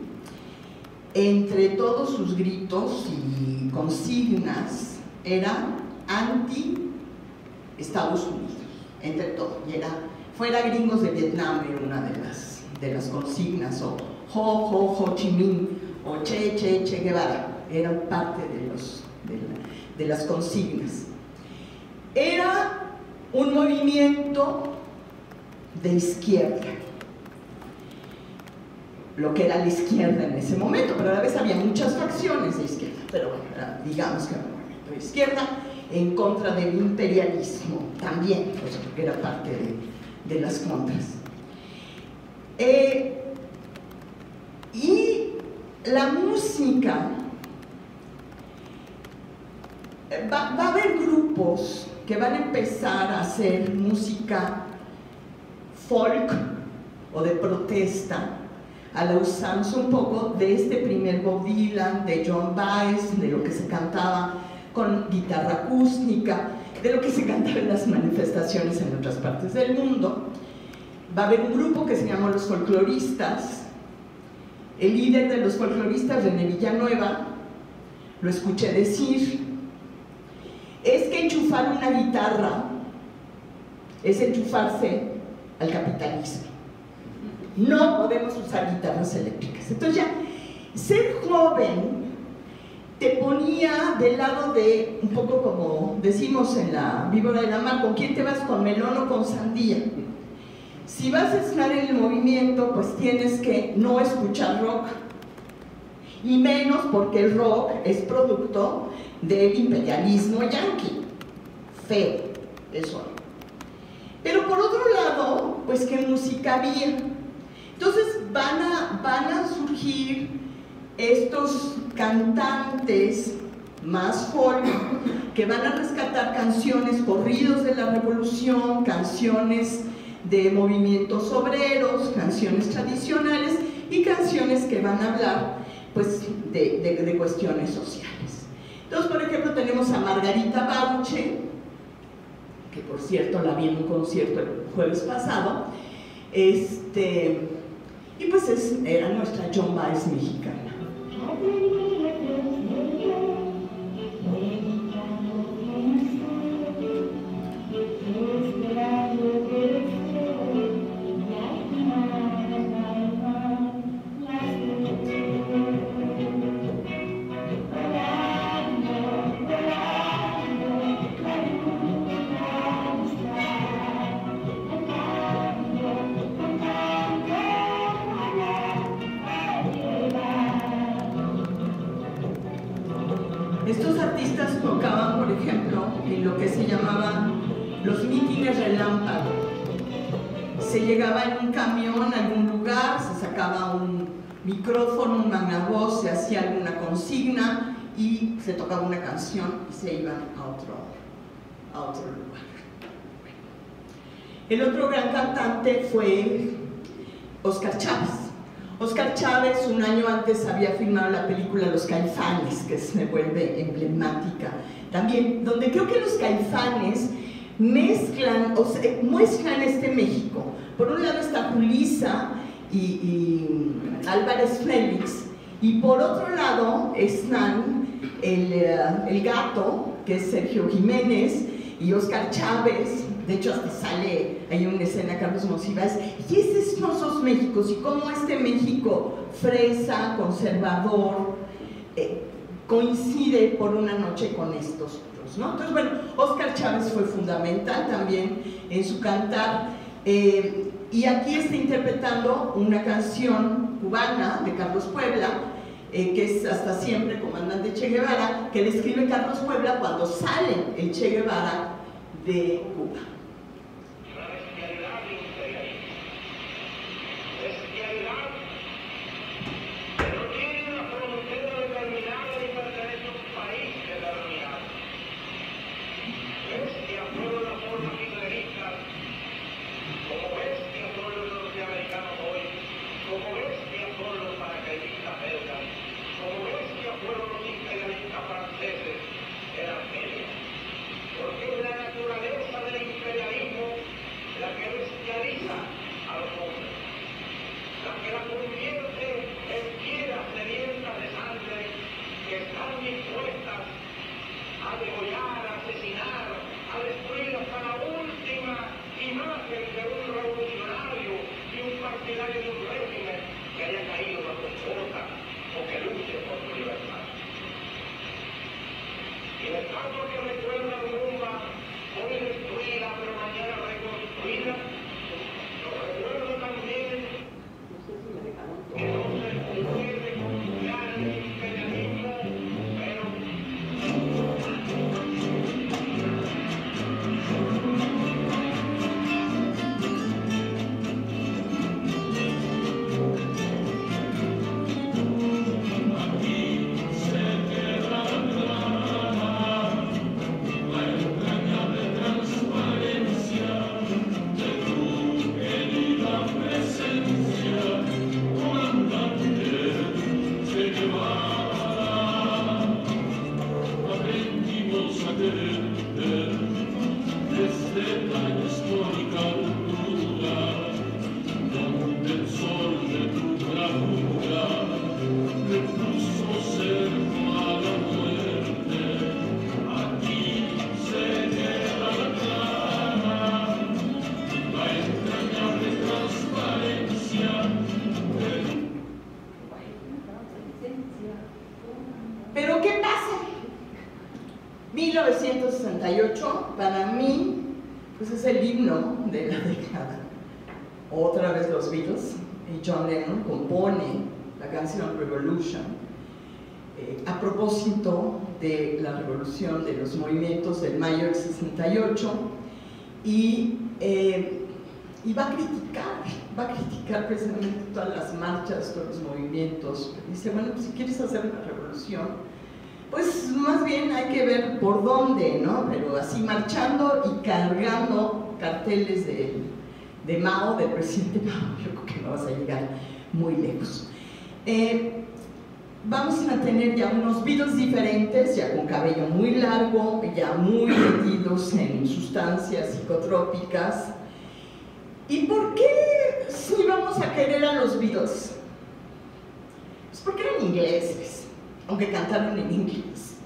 entre todos sus gritos y consignas, era anti-Estados Unidos, entre todo, y era fuera gringos de Vietnam, era una de las consignas, o Ho Chi Minh, o Che Guevara, eran parte de las consignas. Era un movimiento de izquierda, lo que era la izquierda en ese momento, pero a la vez había muchas facciones de izquierda, pero bueno, digamos que era un movimiento de izquierda en contra del imperialismo también, pues, porque era parte de las contras. Y la música, va a haber grupos que van a empezar a hacer música folk o de protesta, a la usanza un poco de este primer Bob Dylan, de John Baez, de lo que se cantaba con guitarra acústica, de lo que se cantaba en las manifestaciones en otras partes del mundo. Va a haber un grupo que se llama Los Folcloristas. El líder de los folcloristas, René Villanueva, lo escuché decir: es que enchufar una guitarra es enchufarse al capitalismo. No podemos usar guitarras eléctricas. Entonces ya, ser joven te ponía del lado de, un poco como decimos en la Víbora de la Mar, ¿con quién te vas? ¿Con melón o con sandía? Si vas a estar en el movimiento, pues tienes que no escuchar rock, y menos porque el rock es producto del imperialismo yanqui. Feo, eso. Pero por otro lado, pues ¿qué música había? Entonces van a surgir estos cantantes más folk que van a rescatar canciones, corridos de la revolución, canciones de movimientos obreros, canciones tradicionales y canciones que van a hablar pues de cuestiones sociales. Entonces, por ejemplo, tenemos a Margarita Bauche, que por cierto la vi en un concierto el jueves pasado, y pues era nuestra John Baez mexicana. Estos artistas tocaban, por ejemplo, en lo que se llamaban los mítines relámpago. Se llegaba en un camión a algún lugar, se sacaba un micrófono, un magnavoz, se hacía alguna consigna y se tocaba una canción y se iban a otro lugar. El otro gran cantante fue Óscar Chávez. Óscar Chávez un año antes había filmado la película Los Caifanes, que se vuelve emblemática también, donde creo que los Caifanes mezclan, o sea, muestran este México. Por un lado está Julissa y Álvarez Félix, y por otro lado están el Gato, que es Sergio Jiménez, y Óscar Chávez, de hecho hasta sale, hay una escena Carlos Monsiváis, y estos no son Méxicos, y cómo este México fresa, conservador, coincide por una noche con estos otros, ¿no? Entonces, bueno, Óscar Chávez fue fundamental también en su cantar, y aquí está interpretando una canción cubana de Carlos Puebla, que es Hasta Siempre, comandante Che Guevara, que le escribe Carlos Puebla cuando sale el Che Guevara de Cuba. Pero ¿qué pasa? 1968, para mí, pues es el himno de la década. Otra vez los Beatles, y John Lennon compone la canción Revolution a propósito de la revolución, de los movimientos del mayo del 68, y va a criticar precisamente todas las marchas, todos los movimientos. Dice, bueno, pues si quieres hacer una revolución, pues más bien hay que ver por dónde, ¿no? Pero así marchando y cargando carteles de Mao, del presidente Mao, yo creo que no vas a llegar muy lejos. Vamos a tener ya unos Beatles diferentes, ya con cabello muy largo, ya muy metidos en sustancias psicotrópicas. ¿Y por qué sí vamos a querer a los Beatles? Pues porque eran ingleses, aunque cantaron en inglés.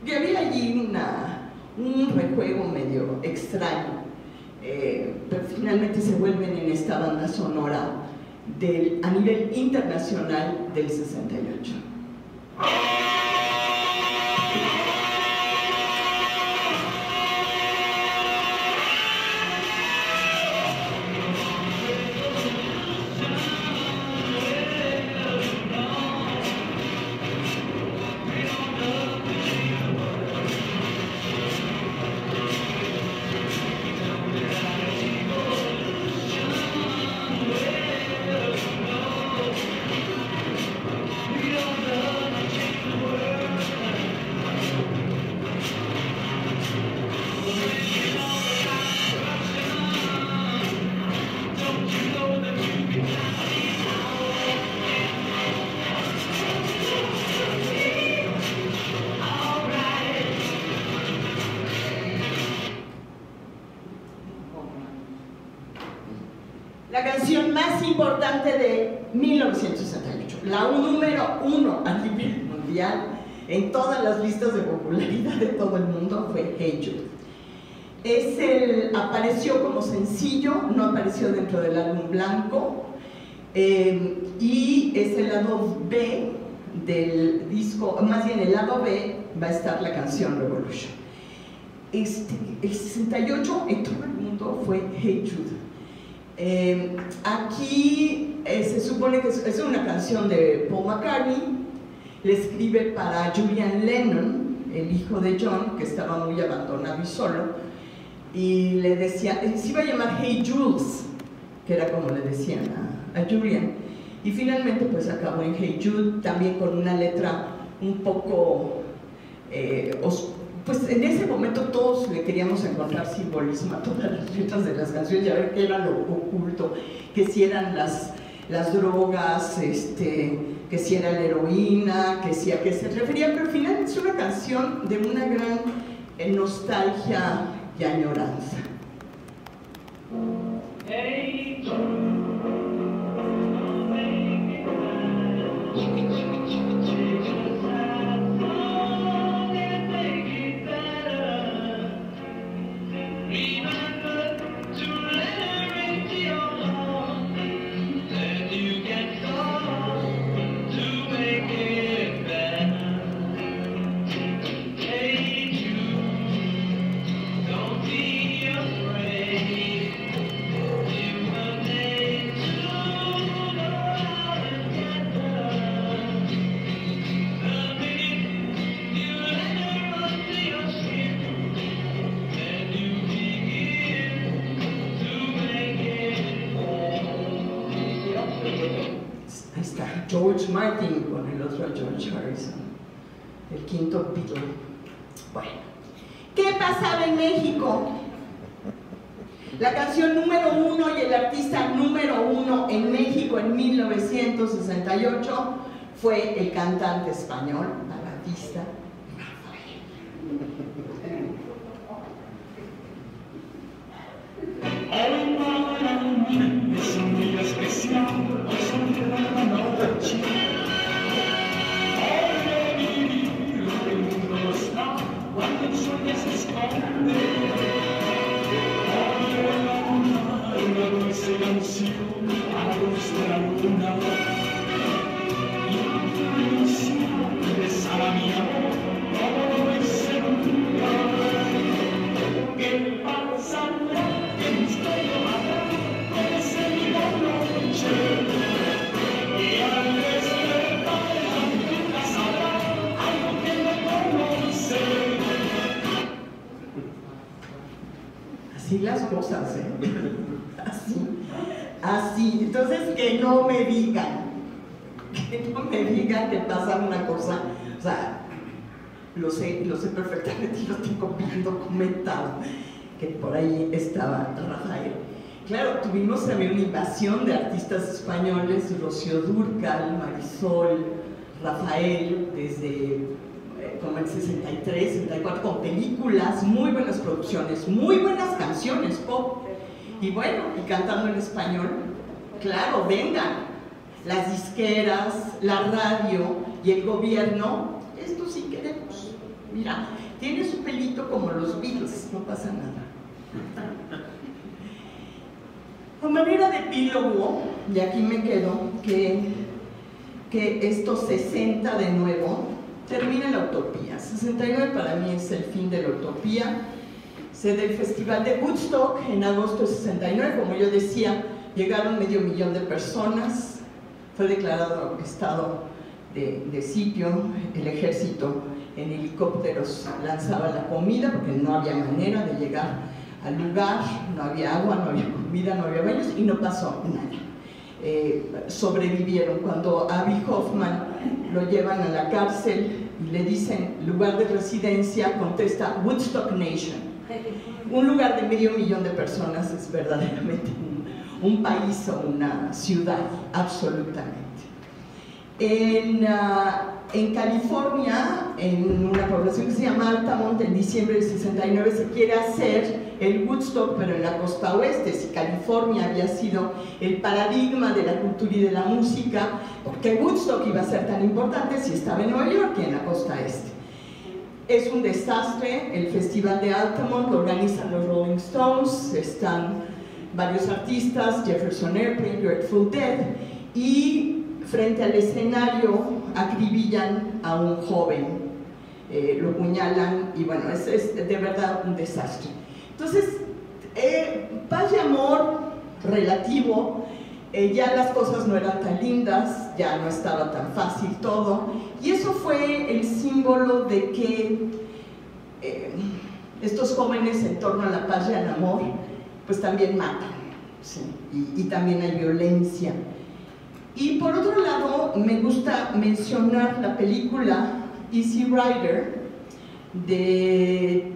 Y había allí un rejuego medio extraño, pero finalmente se vuelven en esta banda sonora a nivel internacional del 68. La canción más importante de 1968, la número 1 a nivel mundial en todas las listas de popularidad de todo el mundo, fue Hey Jude. Apareció como sencillo, no apareció dentro del álbum blanco, y es el lado B del disco, más bien el lado B va a estar la canción Revolution. El 68 en todo el mundo fue Hey Jude. Aquí se supone que es una canción de Paul McCartney, le escribe para Julian Lennon, el hijo de John, que estaba muy abandonado y solo, y le decía, se iba a llamar Hey Jules, que era como le decían a Julian, y finalmente pues acabó en Hey Jude, también con una letra un poco pues en ese momento todos le queríamos encontrar simbolismo a todas las letras de las canciones y a ver qué era lo oculto, que si eran las drogas, que si era la heroína, que si a qué se refería, pero al final es una canción de una gran nostalgia y añoranza. Hey, George Martin con el otro George Harrison, el quinto Beatle. Bueno, ¿qué pasaba en México? La canción número 1 y el artista número 1 en México en 1968 fue el cantante español, baladista Rafael. es un día especial, es un día de la noche. Hoy vivir lo que el mundo está, cuando el sol ya se esconde. Hoy la luna, una dulce canción, a la luz de la luna. Y una ilusión besar a mi amor, como lo besé nunca. ¿Qué pasará? ¿Qué misterio habrá? Así las cosas, así. Entonces que no me digan que pasa una cosa, o sea, lo sé perfectamente y lo tengo bien documentado, que por ahí estaba Rafael. Claro, tuvimos también una invasión de artistas españoles, Rocío Dúrcal, Marisol, Rafael, desde como en 63, 64, con películas, muy buenas producciones, muy buenas canciones pop, y bueno, y cantando en español. Claro, vengan, las disqueras, la radio y el gobierno, esto sí queremos. Mira, tiene su pelito como los Beatles, no pasa nada. A manera de epílogo, y aquí me quedo, que estos 60 de nuevo, termina la utopía. 69 para mí es el fin de la utopía. Se del Festival de Woodstock en agosto de 69, como yo decía, llegaron 500,000 de personas, fue declarado estado de sitio, el ejército en helicópteros lanzaba la comida porque no había manera de llegar al lugar, no había agua, no había comida, no había baños y no pasó nada. Sobrevivieron. Cuando a Abby Hoffman lo llevan a la cárcel y le dicen lugar de residencia, contesta Woodstock Nation. Un lugar de 500,000 de personas es verdaderamente un país o una ciudad, absolutamente. En California, en una población que se llama Altamont, en diciembre del 69 se quiere hacer el Woodstock, pero en la costa oeste. Si California había sido el paradigma de la cultura y de la música, ¿por qué Woodstock iba a ser tan importante si estaba en Nueva York y en la costa este? Es un desastre. El Festival de Altamont lo organizan los Rolling Stones, están varios artistas, Jefferson Airplane, Grateful Dead, y frente al escenario acribillan a un joven, lo puñalan, y bueno, es de verdad un desastre. Entonces, paz y amor relativo, ya las cosas no eran tan lindas, ya no estaba tan fácil todo, y eso fue el símbolo de que estos jóvenes en torno a la paz y al amor pues también matan, ¿sí? y también hay violencia. Y por otro lado, me gusta mencionar la película Easy Rider,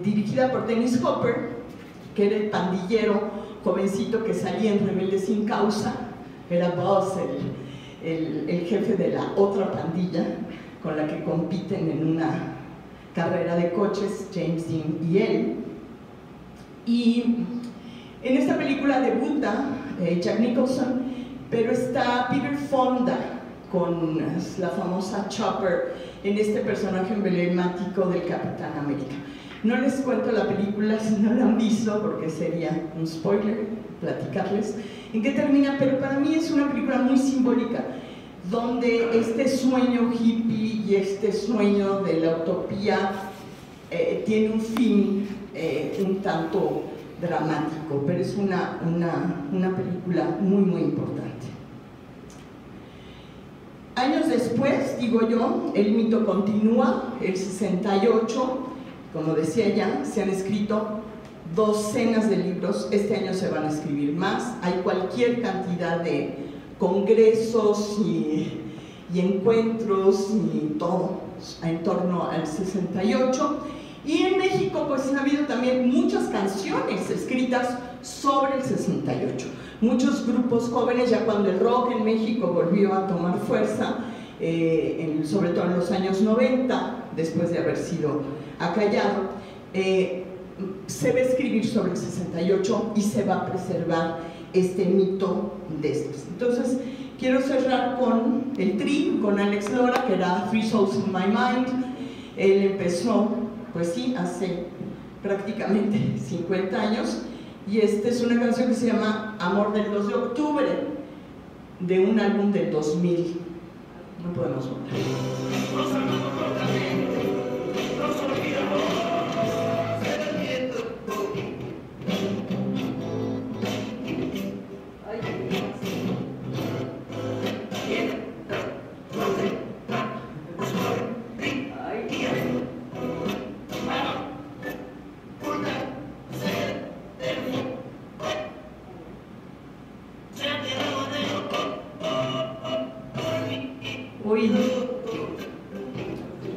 dirigida por Dennis Hopper, que era el pandillero jovencito que salía en Rebelde Sin Causa, era Buzz, el jefe de la otra pandilla con la que compiten en una carrera de coches, James Dean y él. Y en esta película debuta Jack Nicholson, pero está Peter Fonda con la famosa Chopper en este personaje emblemático del Capitán América. No les cuento la película si no la han visto, porque sería un spoiler platicarles en qué termina, pero para mí es una película muy simbólica, donde este sueño hippie y este sueño de la utopía tiene un fin un tanto dramático, pero es una película muy importante. Años después, digo yo, el mito continúa. El 68, como decía ya, se han escrito docenas de libros, este año se van a escribir más, hay cualquier cantidad de congresos y encuentros y todo en torno al 68. Y en México pues ha habido también muchas canciones escritas sobre el 68. Muchos grupos jóvenes, ya cuando el rock en México volvió a tomar fuerza, sobre todo en los años 90, después de haber sido acallado, se va a escribir sobre el 68 y se va a preservar este mito de estos. Entonces, quiero cerrar con el Tri, con Alex Lora, que era Three Souls in My Mind. Él empezó, pues sí, hace prácticamente 50 años, y esta es una canción que se llama Amor del 2 de octubre, de un álbum del 2000. No podemos volver.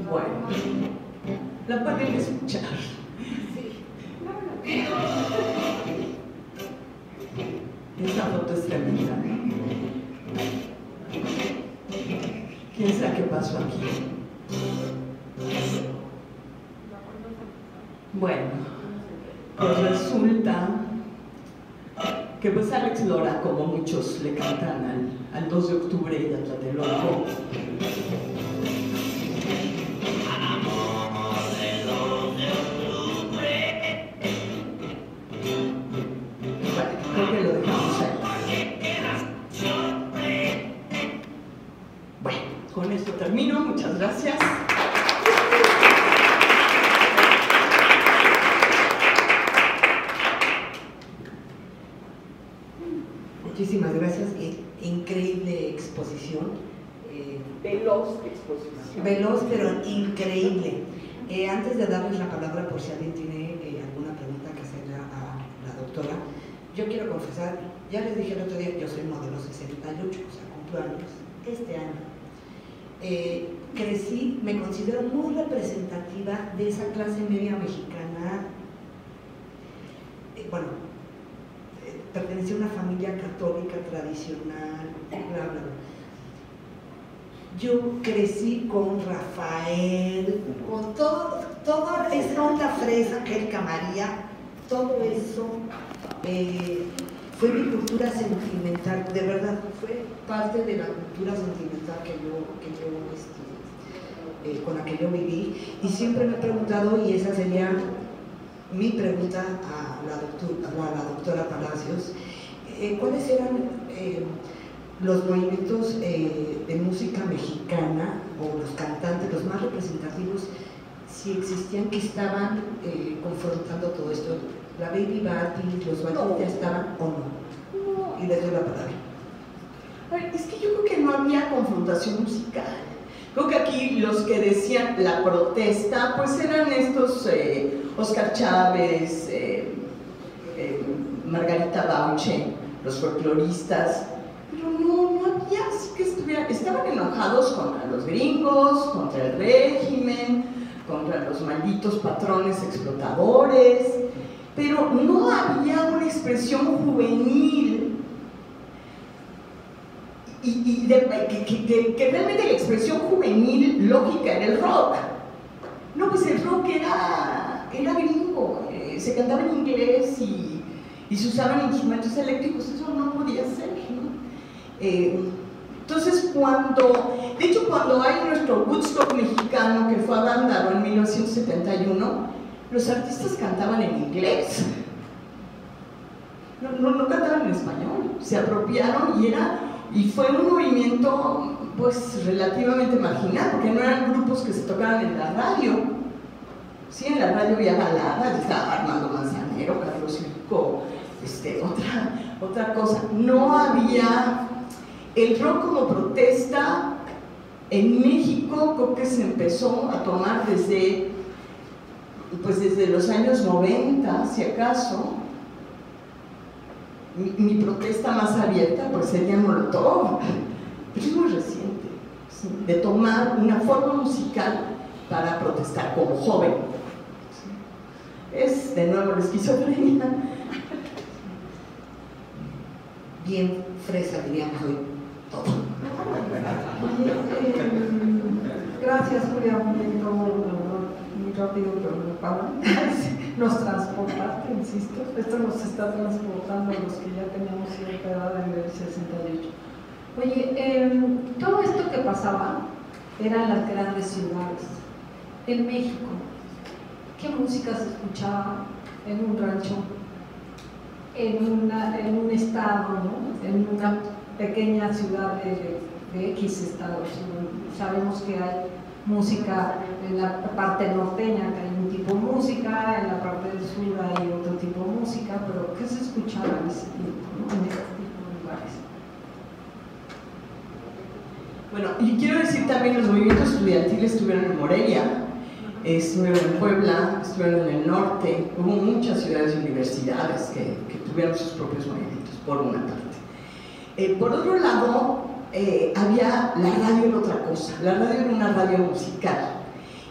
Bueno, la pueden escuchar. Esta foto es tremenda. ¿Quién sabe qué pasó aquí? Bueno, pues resulta que pues Alex Lora, como muchos le cantan al 2 de octubre y a Tlatelolco, creo que lo dejamos ahí. Bueno, con esto termino, muchas gracias. Muchísimas gracias, increíble exposición. Veloz exposición. Veloz, pero increíble. Antes de darles la palabra, por si alguien tiene alguna pregunta que hacerle a la doctora, yo quiero confesar, ya les dije el otro día, yo soy modelo 68, o sea, cumplo años este año. Crecí, me considero muy representativa de esa clase media mexicana. Bueno, pertenecí a una familia católica tradicional, bla, bla, bla. Yo crecí con Rafael, con toda esa onda fresa, Angélica María, todo eso fue mi cultura sentimental, de verdad, fue parte de la cultura sentimental que yo con la que yo viví, y siempre me he preguntado, y esa sería mi pregunta a la doctora Palacios, ¿cuáles eran los movimientos de música mexicana o los cantantes, los más representativos, si existían, que estaban confrontando todo esto? ¿La Baby Batis, los Batis ya estaban o no? Y les doy la palabra. A ver, es que yo creo que no había confrontación musical. Creo que aquí los que decían la protesta, pues eran estos Oscar Chávez, Margarita Bauche, los folcloristas, pero no había así que estaban enojados contra los gringos, contra el régimen, contra los malditos patrones explotadores, pero no había una expresión juvenil que realmente la expresión juvenil lógica era el rock. No, pues el rock era gringo, se cantaba en inglés y se usaban instrumentos eléctricos, eso no podía ser, ¿no? Entonces de hecho cuando hay nuestro Woodstock mexicano que fue abandonado en 1971, los artistas cantaban en inglés, no cantaban en español, se apropiaron y fue un movimiento pues relativamente marginal, porque no eran grupos que se tocaban en la radio. Sí, en la radio había baladas, estaba Armando Manzanero, Carlos Rico, otra cosa. No había el rock como protesta en México, creo que se empezó a tomar desde los años 90, si acaso. Mi protesta más abierta pues sería Molotov, pero es muy reciente, ¿sí? De tomar una forma musical para protestar como joven, ¿sí? Es de nuevo la esquizofrenia. Bien fresa, diríamos hoy, todo. Gracias, Julia, muy rápido, pero no para. Nos transportaste, insisto, esto nos está transportando a los que ya teníamos cierta edad en el 68. Oye, todo esto que pasaba era en las grandes ciudades. En México, ¿qué música se escuchaba en un rancho, en un estado, ¿no? En una pequeña ciudad de X estados? Sabemos que hay música en la parte norteña, que hay un tipo de música, en la parte del sur hay otro tipo de música, pero ¿qué se escuchaba en ese tiempo, ¿no? En ese tipo de lugares? Bueno, y quiero decir también, los movimientos estudiantiles estuvieron en Morelia, estuvieron en Puebla, estuvieron en el norte, hubo muchas ciudades y universidades que tuvieron sus propios movimientos, por una parte. Por otro lado, había la radio, era otra cosa. La radio era una radio musical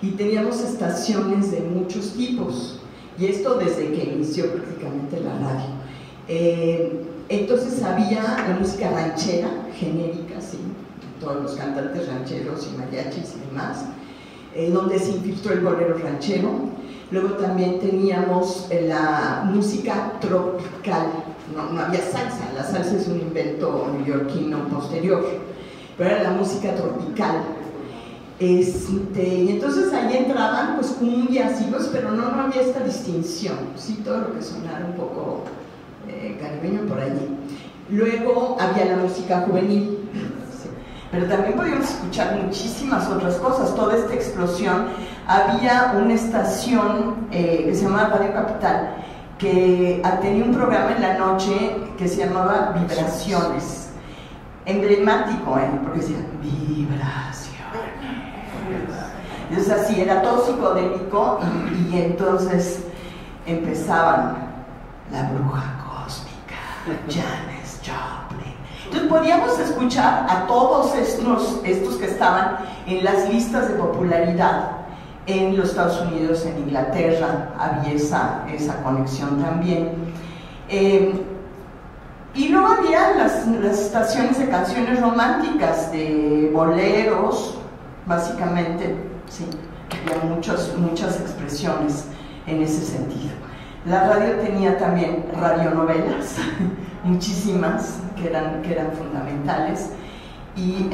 y teníamos estaciones de muchos tipos, y esto desde que inició prácticamente la radio. Entonces había la música ranchera, genérica, sí, todos los cantantes rancheros y mariachis y demás, donde se infiltró el bolero ranchero. Luego también teníamos la música tropical. No había salsa, la salsa es un invento neoyorquino posterior, pero era la música tropical. Y entonces ahí entraban pues cumbias y cosas, pero no había esta distinción, sí, todo lo que sonara un poco caribeño por allí. Luego había la música juvenil, sí, pero también podíamos escuchar muchísimas otras cosas. Toda esta explosión, había una estación que se llamaba Radio Capital, que tenía un programa en la noche que se llamaba Vibraciones, emblemático, porque decía Vibraciones. Entonces así, era todo psicodélico, y entonces empezaban La Bruja Cósmica, Janis Joplin. Entonces podíamos escuchar a todos estos que estaban en las listas de popularidad en los Estados Unidos, en Inglaterra, había esa conexión también. Y luego había las estaciones de canciones románticas, de boleros, básicamente, sí, había muchas expresiones en ese sentido. La radio tenía también radionovelas, muchísimas, que eran fundamentales. Y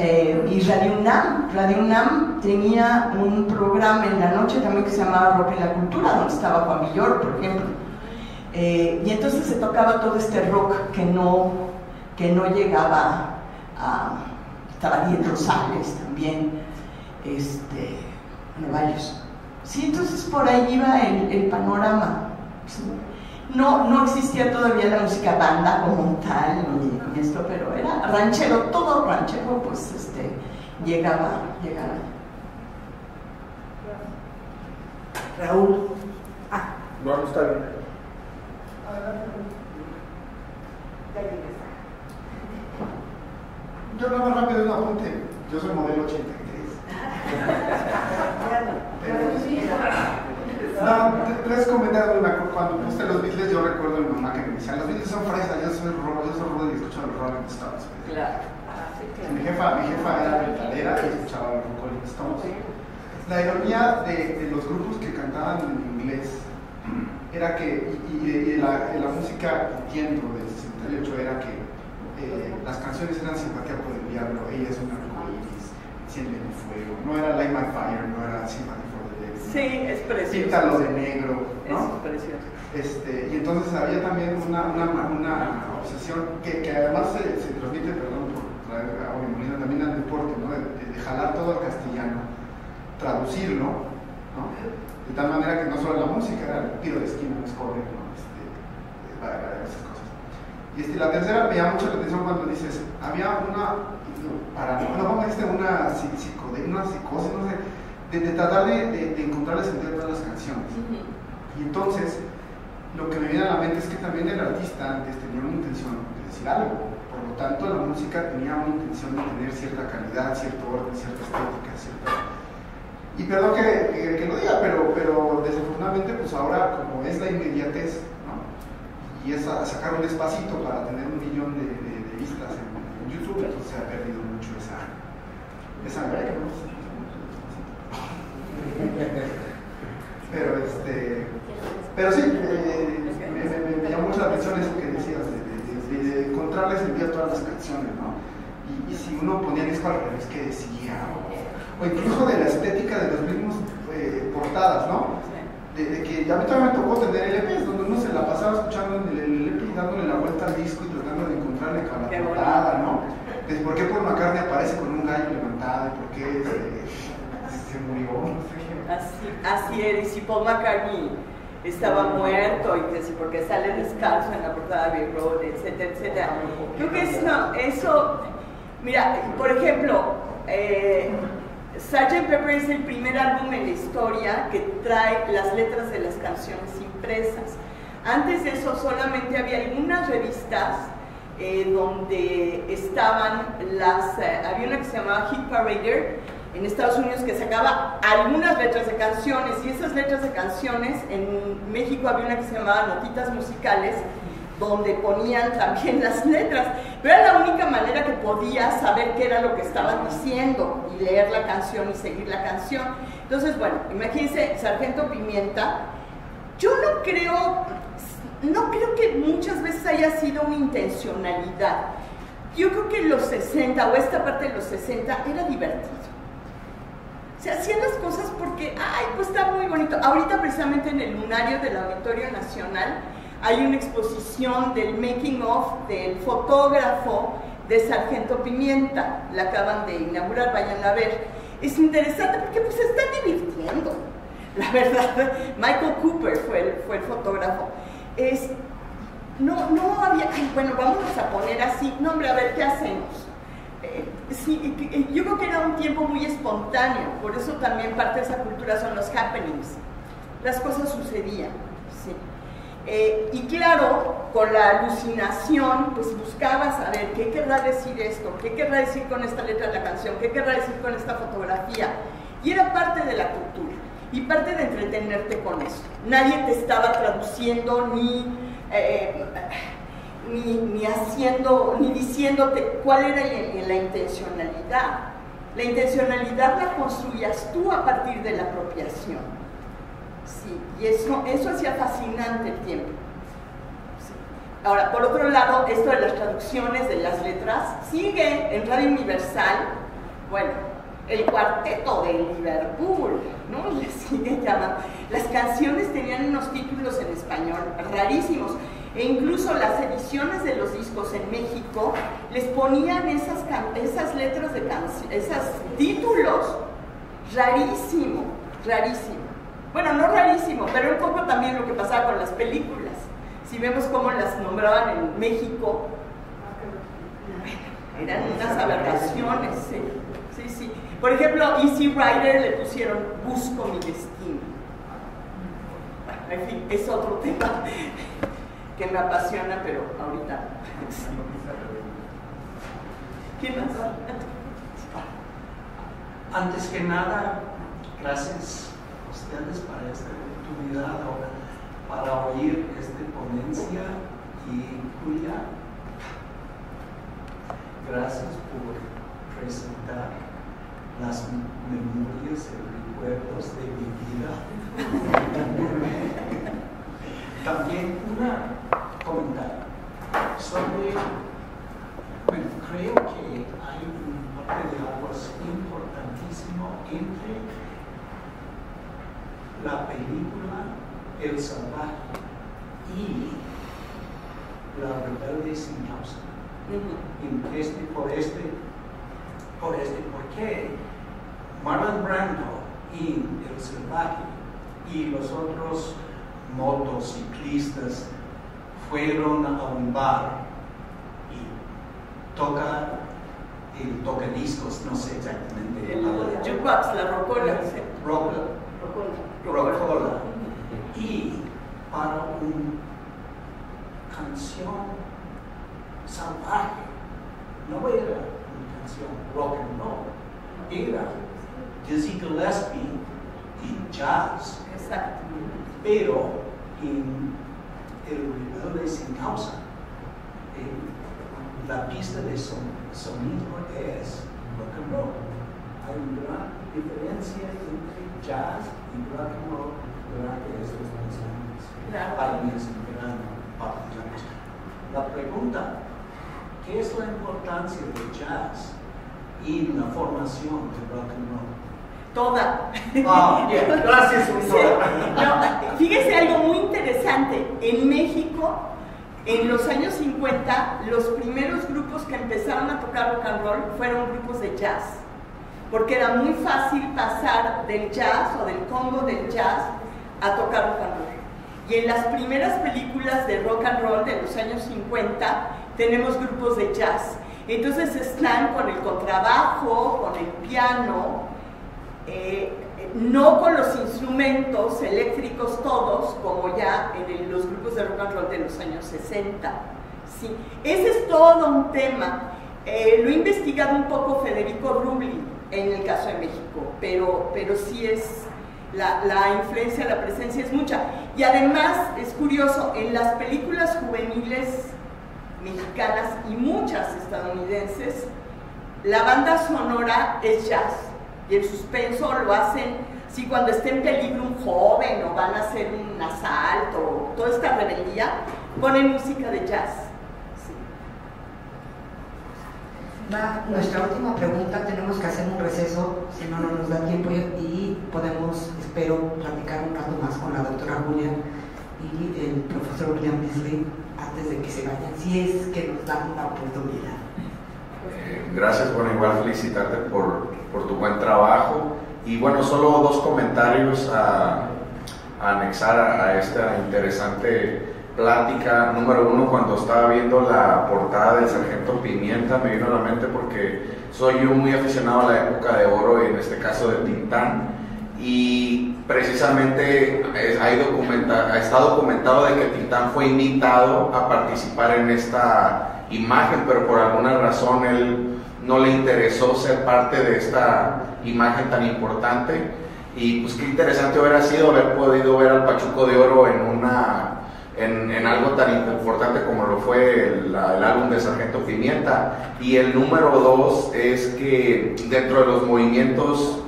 Radio UNAM tenía un programa en la noche también que se llamaba Rock en la Cultura, donde estaba Juan Villoro, por ejemplo. Y entonces se tocaba todo este rock que no llegaba a... Estaba Diez Rosales también, varios. Sí, entonces por ahí iba el panorama. ¿Sí? No existía todavía la música banda como tal, ni esto, pero era ranchero, todo ranchero, pues llegaba. Raúl. No, está bien. Yo nada más rápido un apunte. Yo soy modelo 83. Tres comentarios. Cuando puse los Beatles, yo recuerdo a mi mamá que me decía: los Beatles son fresas, yo soy rudo y escucho los Rolling Stones. Claro. Mi jefa era metalera y escuchaba los Rolling Stones. La ironía de los grupos que cantaban en inglés era que, y la música, entiendo, del 68 era que las canciones eran Simpatía por el Diablo, Ella es una arcoíris, Enciende mi fuego, no era Light My Fire, no era Sympathy for the Devil. Sí, es precioso. Píntalo de negro, ¿no? Es precioso. Y entonces había también una obsesión que además se transmite, perdón por traer a Molina también al deporte, ¿no? De jalar todo al castellano, traducirlo, ¿no? De tal manera que no solo la música era el tiro de esquina, no es correr, ¿no? Esas cosas. Y la tercera me llama mucho la atención cuando dices, había una psicosis, no sé, de tratar de encontrar el sentido de todas las canciones. Y entonces, lo que me viene a la mente es que también el artista antes tenía una intención de decir algo. Por lo tanto, la música tenía una intención de tener cierta calidad, cierto orden, cierta estética, Y perdón que lo diga, pero desafortunadamente, pues ahora, como es la inmediatez, ¿no? Y es sacar un despacito para tener 1 millón de vistas en YouTube, entonces se ha perdido mucho esa pero sí, me llamó mucho la atención eso que decías, de encontrarle sentido a todas las canciones, ¿no? Y si uno ponía disco al revés, ¿qué decía? O incluso de la estética de los mismos portadas, ¿no? De que a mí también me tocó tener LPs, donde uno se la pasaba escuchando en el LP y dándole la vuelta al disco y tratando de encontrarle con la portada, ¿no? De por qué Paul McCartney aparece con un gallo levantado, y por qué se murió, no sé. Así era, y si Paul McCartney estaba muerto, y que sí, porque sale descalzo en la portada de Abbey Road, etcétera, etcétera. Creo que eso, mira, por ejemplo, Sgt. Pepper es el primer álbum en la historia que trae las letras de las canciones impresas. Antes de eso solamente había algunas revistas donde estaban había una que se llamaba Hit Parader en Estados Unidos que sacaba algunas letras de canciones, y esas letras de canciones, en México había una que se llamaba Notitas Musicales, donde ponían también las letras, pero era la única manera que podías saber qué era lo que estaban diciendo y leer la canción y seguir la canción. Entonces, bueno, imagínense, Sargento Pimienta, yo no creo que muchas veces haya sido una intencionalidad. Yo creo que los 60, o esta parte de los 60, era divertido. Se hacían las cosas porque, pues está muy bonito. Ahorita precisamente en el lunario del Auditorio Nacional hay una exposición del making of del fotógrafo de Sargento Pimienta, la acaban de inaugurar, vayan a ver. Es interesante porque pues se están divirtiendo, la verdad. Michael Cooper fue el fotógrafo. No había, bueno, vámonos a poner así, no hombre, a ver, ¿qué hacemos? Sí, yo creo que era un tiempo muy espontáneo, por eso también parte de esa cultura son los happenings. Las cosas sucedían, sí. Y claro, con la alucinación, pues buscaba saber qué querrá decir esto, qué querrá decir con esta letra de la canción, qué querrá decir con esta fotografía. Y era parte de la cultura, y parte de entretenerte con eso. Nadie te estaba traduciendo ni diciéndote cuál era la intencionalidad. La intencionalidad la construías tú a partir de la apropiación. Sí, y eso hacía fascinante el tiempo. Sí. Ahora, por otro lado, esto de las traducciones de las letras sigue en Radio Universal. Bueno, el Cuarteto de Liverpool, ¿no? Le siguen llamando. Las canciones tenían unos títulos en español rarísimos. E incluso las ediciones de los discos en México les ponían esas letras de canciones, esos títulos. Rarísimo, rarísimo. Bueno, no rarísimo, pero un poco también lo que pasaba con las películas. Si vemos cómo las nombraban en México, bueno, eran unas aberraciones, sí, sí. Por ejemplo, Easy Rider le pusieron Busco mi destino. Bueno, en fin, es otro tema que me apasiona, pero ahorita. ¿Quién más? Antes que nada, gracias a ustedes para esta oportunidad ahora, para oír esta ponencia. Y Julia, gracias por presentar las memorias y recuerdos de mi vida. También un comentario sobre, bueno, creo que hay un parte de aguas importantísimo entre la película El Salvaje y La Rebelde Sin Causa. Porque Marlon Brando y El Salvaje y los otros motociclistas fueron a un bar y toca discos, no sé exactamente. El jukebox, la rocola. Rocola. Y para una canción salvaje, no era una canción rock and roll, era Dizzy Gillespie y jazz. Exacto. Pero en El Rebelde Sin Causa, la pista de sonido es rock and roll. Hay una gran diferencia entre jazz y rock and roll durante estos 2 años. Claro. Para mí es un gran papel. La pregunta, ¿qué es la importancia del jazz y la formación de rock and roll? Toda. Gracias, sí. No, fíjese algo muy interesante. En México, en los años 50, los primeros grupos que empezaron a tocar rock and roll fueron grupos de jazz, porque era muy fácil pasar del jazz o del combo del jazz a tocar rock and roll. Y en las primeras películas de rock and roll de los años 50 tenemos grupos de jazz. Entonces están con el contrabajo, con el piano, no con los instrumentos eléctricos todos, como ya en los grupos de rock and roll de los años 60. Sí. Ese es todo un tema. Lo ha investigado un poco Federico Rubli en el caso de México, pero sí es la influencia, la presencia es mucha. Y además es curioso, en las películas juveniles mexicanas y muchas estadounidenses, la banda sonora es jazz. Y el suspenso lo hacen, sí, cuando esté en peligro un joven o van a hacer un asalto, toda esta rebeldía, ponen música de jazz. Sí. Nuestra última pregunta, tenemos que hacer un receso, si no, no nos da tiempo y podemos, espero, platicar un rato más con la doctora Julia y el profesor William Beasley antes de que se vayan, si es que nos dan una oportunidad. Gracias, bueno, igual felicitarte por tu buen trabajo y bueno, solo 2 comentarios a anexar a esta interesante plática. Número 1, cuando estaba viendo la portada del Sargento Pimienta me vino a la mente porque soy yo muy aficionado a la época de oro, en este caso de Tintán, y precisamente está documentado de que Tintán fue invitado a participar en esta imagen, pero por alguna razón él no le interesó ser parte de esta imagen tan importante. Y pues qué interesante hubiera sido haber podido ver al Pachuco de Oro en algo tan importante como lo fue el álbum de Sargento Pimienta. Y el número 2 es que dentro de los movimientos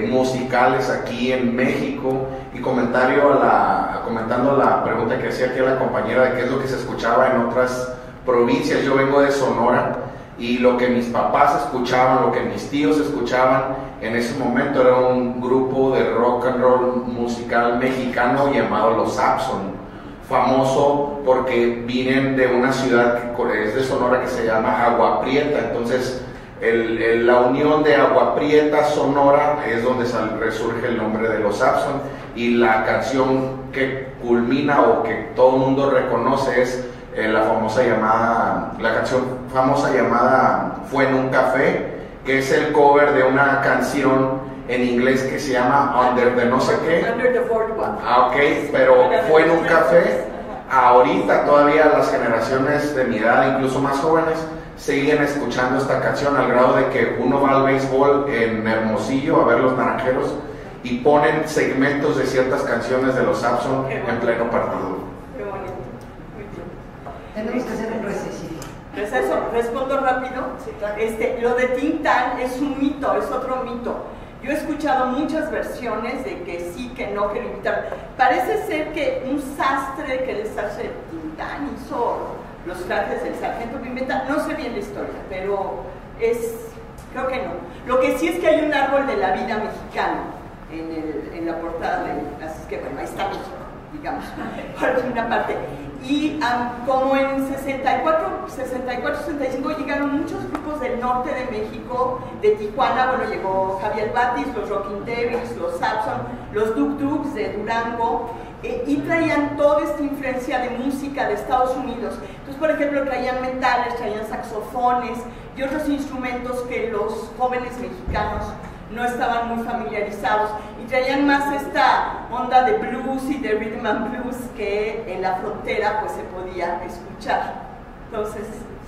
musicales aquí en México, y comentando la pregunta que hacía aquí la compañera de qué es lo que se escuchaba en otras provincias. Yo vengo de Sonora, y lo que mis papás escuchaban, lo que mis tíos escuchaban en ese momento era un grupo de rock and roll musical mexicano llamado Los Abson, famoso porque vienen de una ciudad que es de Sonora que se llama Agua Prieta. Entonces la unión de Agua Prieta, Sonora, es donde resurge el nombre de Los Abson, y la canción que culmina o que todo el mundo reconoce es la canción famosa llamada Fue en un café, que es el cover de una canción en inglés que se llama Under the no sé qué. Under the Boardwalk. Ok, pero Fue en un café. Ahorita todavía las generaciones de mi edad, incluso más jóvenes, siguen escuchando esta canción, al grado de que uno va al béisbol en Hermosillo a ver los Naranjeros y ponen segmentos de ciertas canciones de Los Abson en pleno partido. Qué bonito. Muy bien. Tenemos que hacer un recesito. Receso, respondo rápido. Sí, claro. Lo de Tintán es un mito, es otro mito. Yo he escuchado muchas versiones de que sí, que no, que lo invitaron. Parece ser que un sastre que les hace Tintán hizo los trajes del sargento Pimienta. No sé bien la historia, pero creo que no. Lo que sí es que hay un árbol de la vida mexicano en la portada así que bueno, ahí está México, digamos, por una parte. Y como en 65 llegaron muchos grupos del norte de México, de Tijuana, bueno, llegó Javier Batis, los Rocking Devils, los Abson, los Duk Duks de Durango, y traían toda esta influencia de música de Estados Unidos. Entonces, por ejemplo, traían metales, traían saxofones y otros instrumentos que los jóvenes mexicanos no estaban muy familiarizados, y traían más esta onda de blues y de rhythm and blues que en la frontera pues se podía escuchar. Entonces,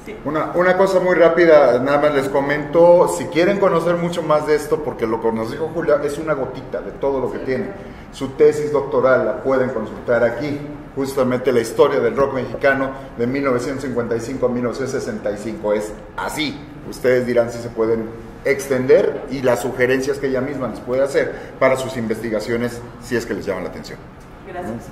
sí. Una cosa muy rápida, nada más les comento, si quieren conocer mucho más de esto, porque lo que nos dijo Julia es una gotita de todo lo que tiene. Su tesis doctoral la pueden consultar aquí, justamente la historia del rock mexicano de 1955 a 1965, es así. Ustedes dirán si se pueden extender, y las sugerencias que ella misma les puede hacer para sus investigaciones, si es que les llama la atención. Gracias.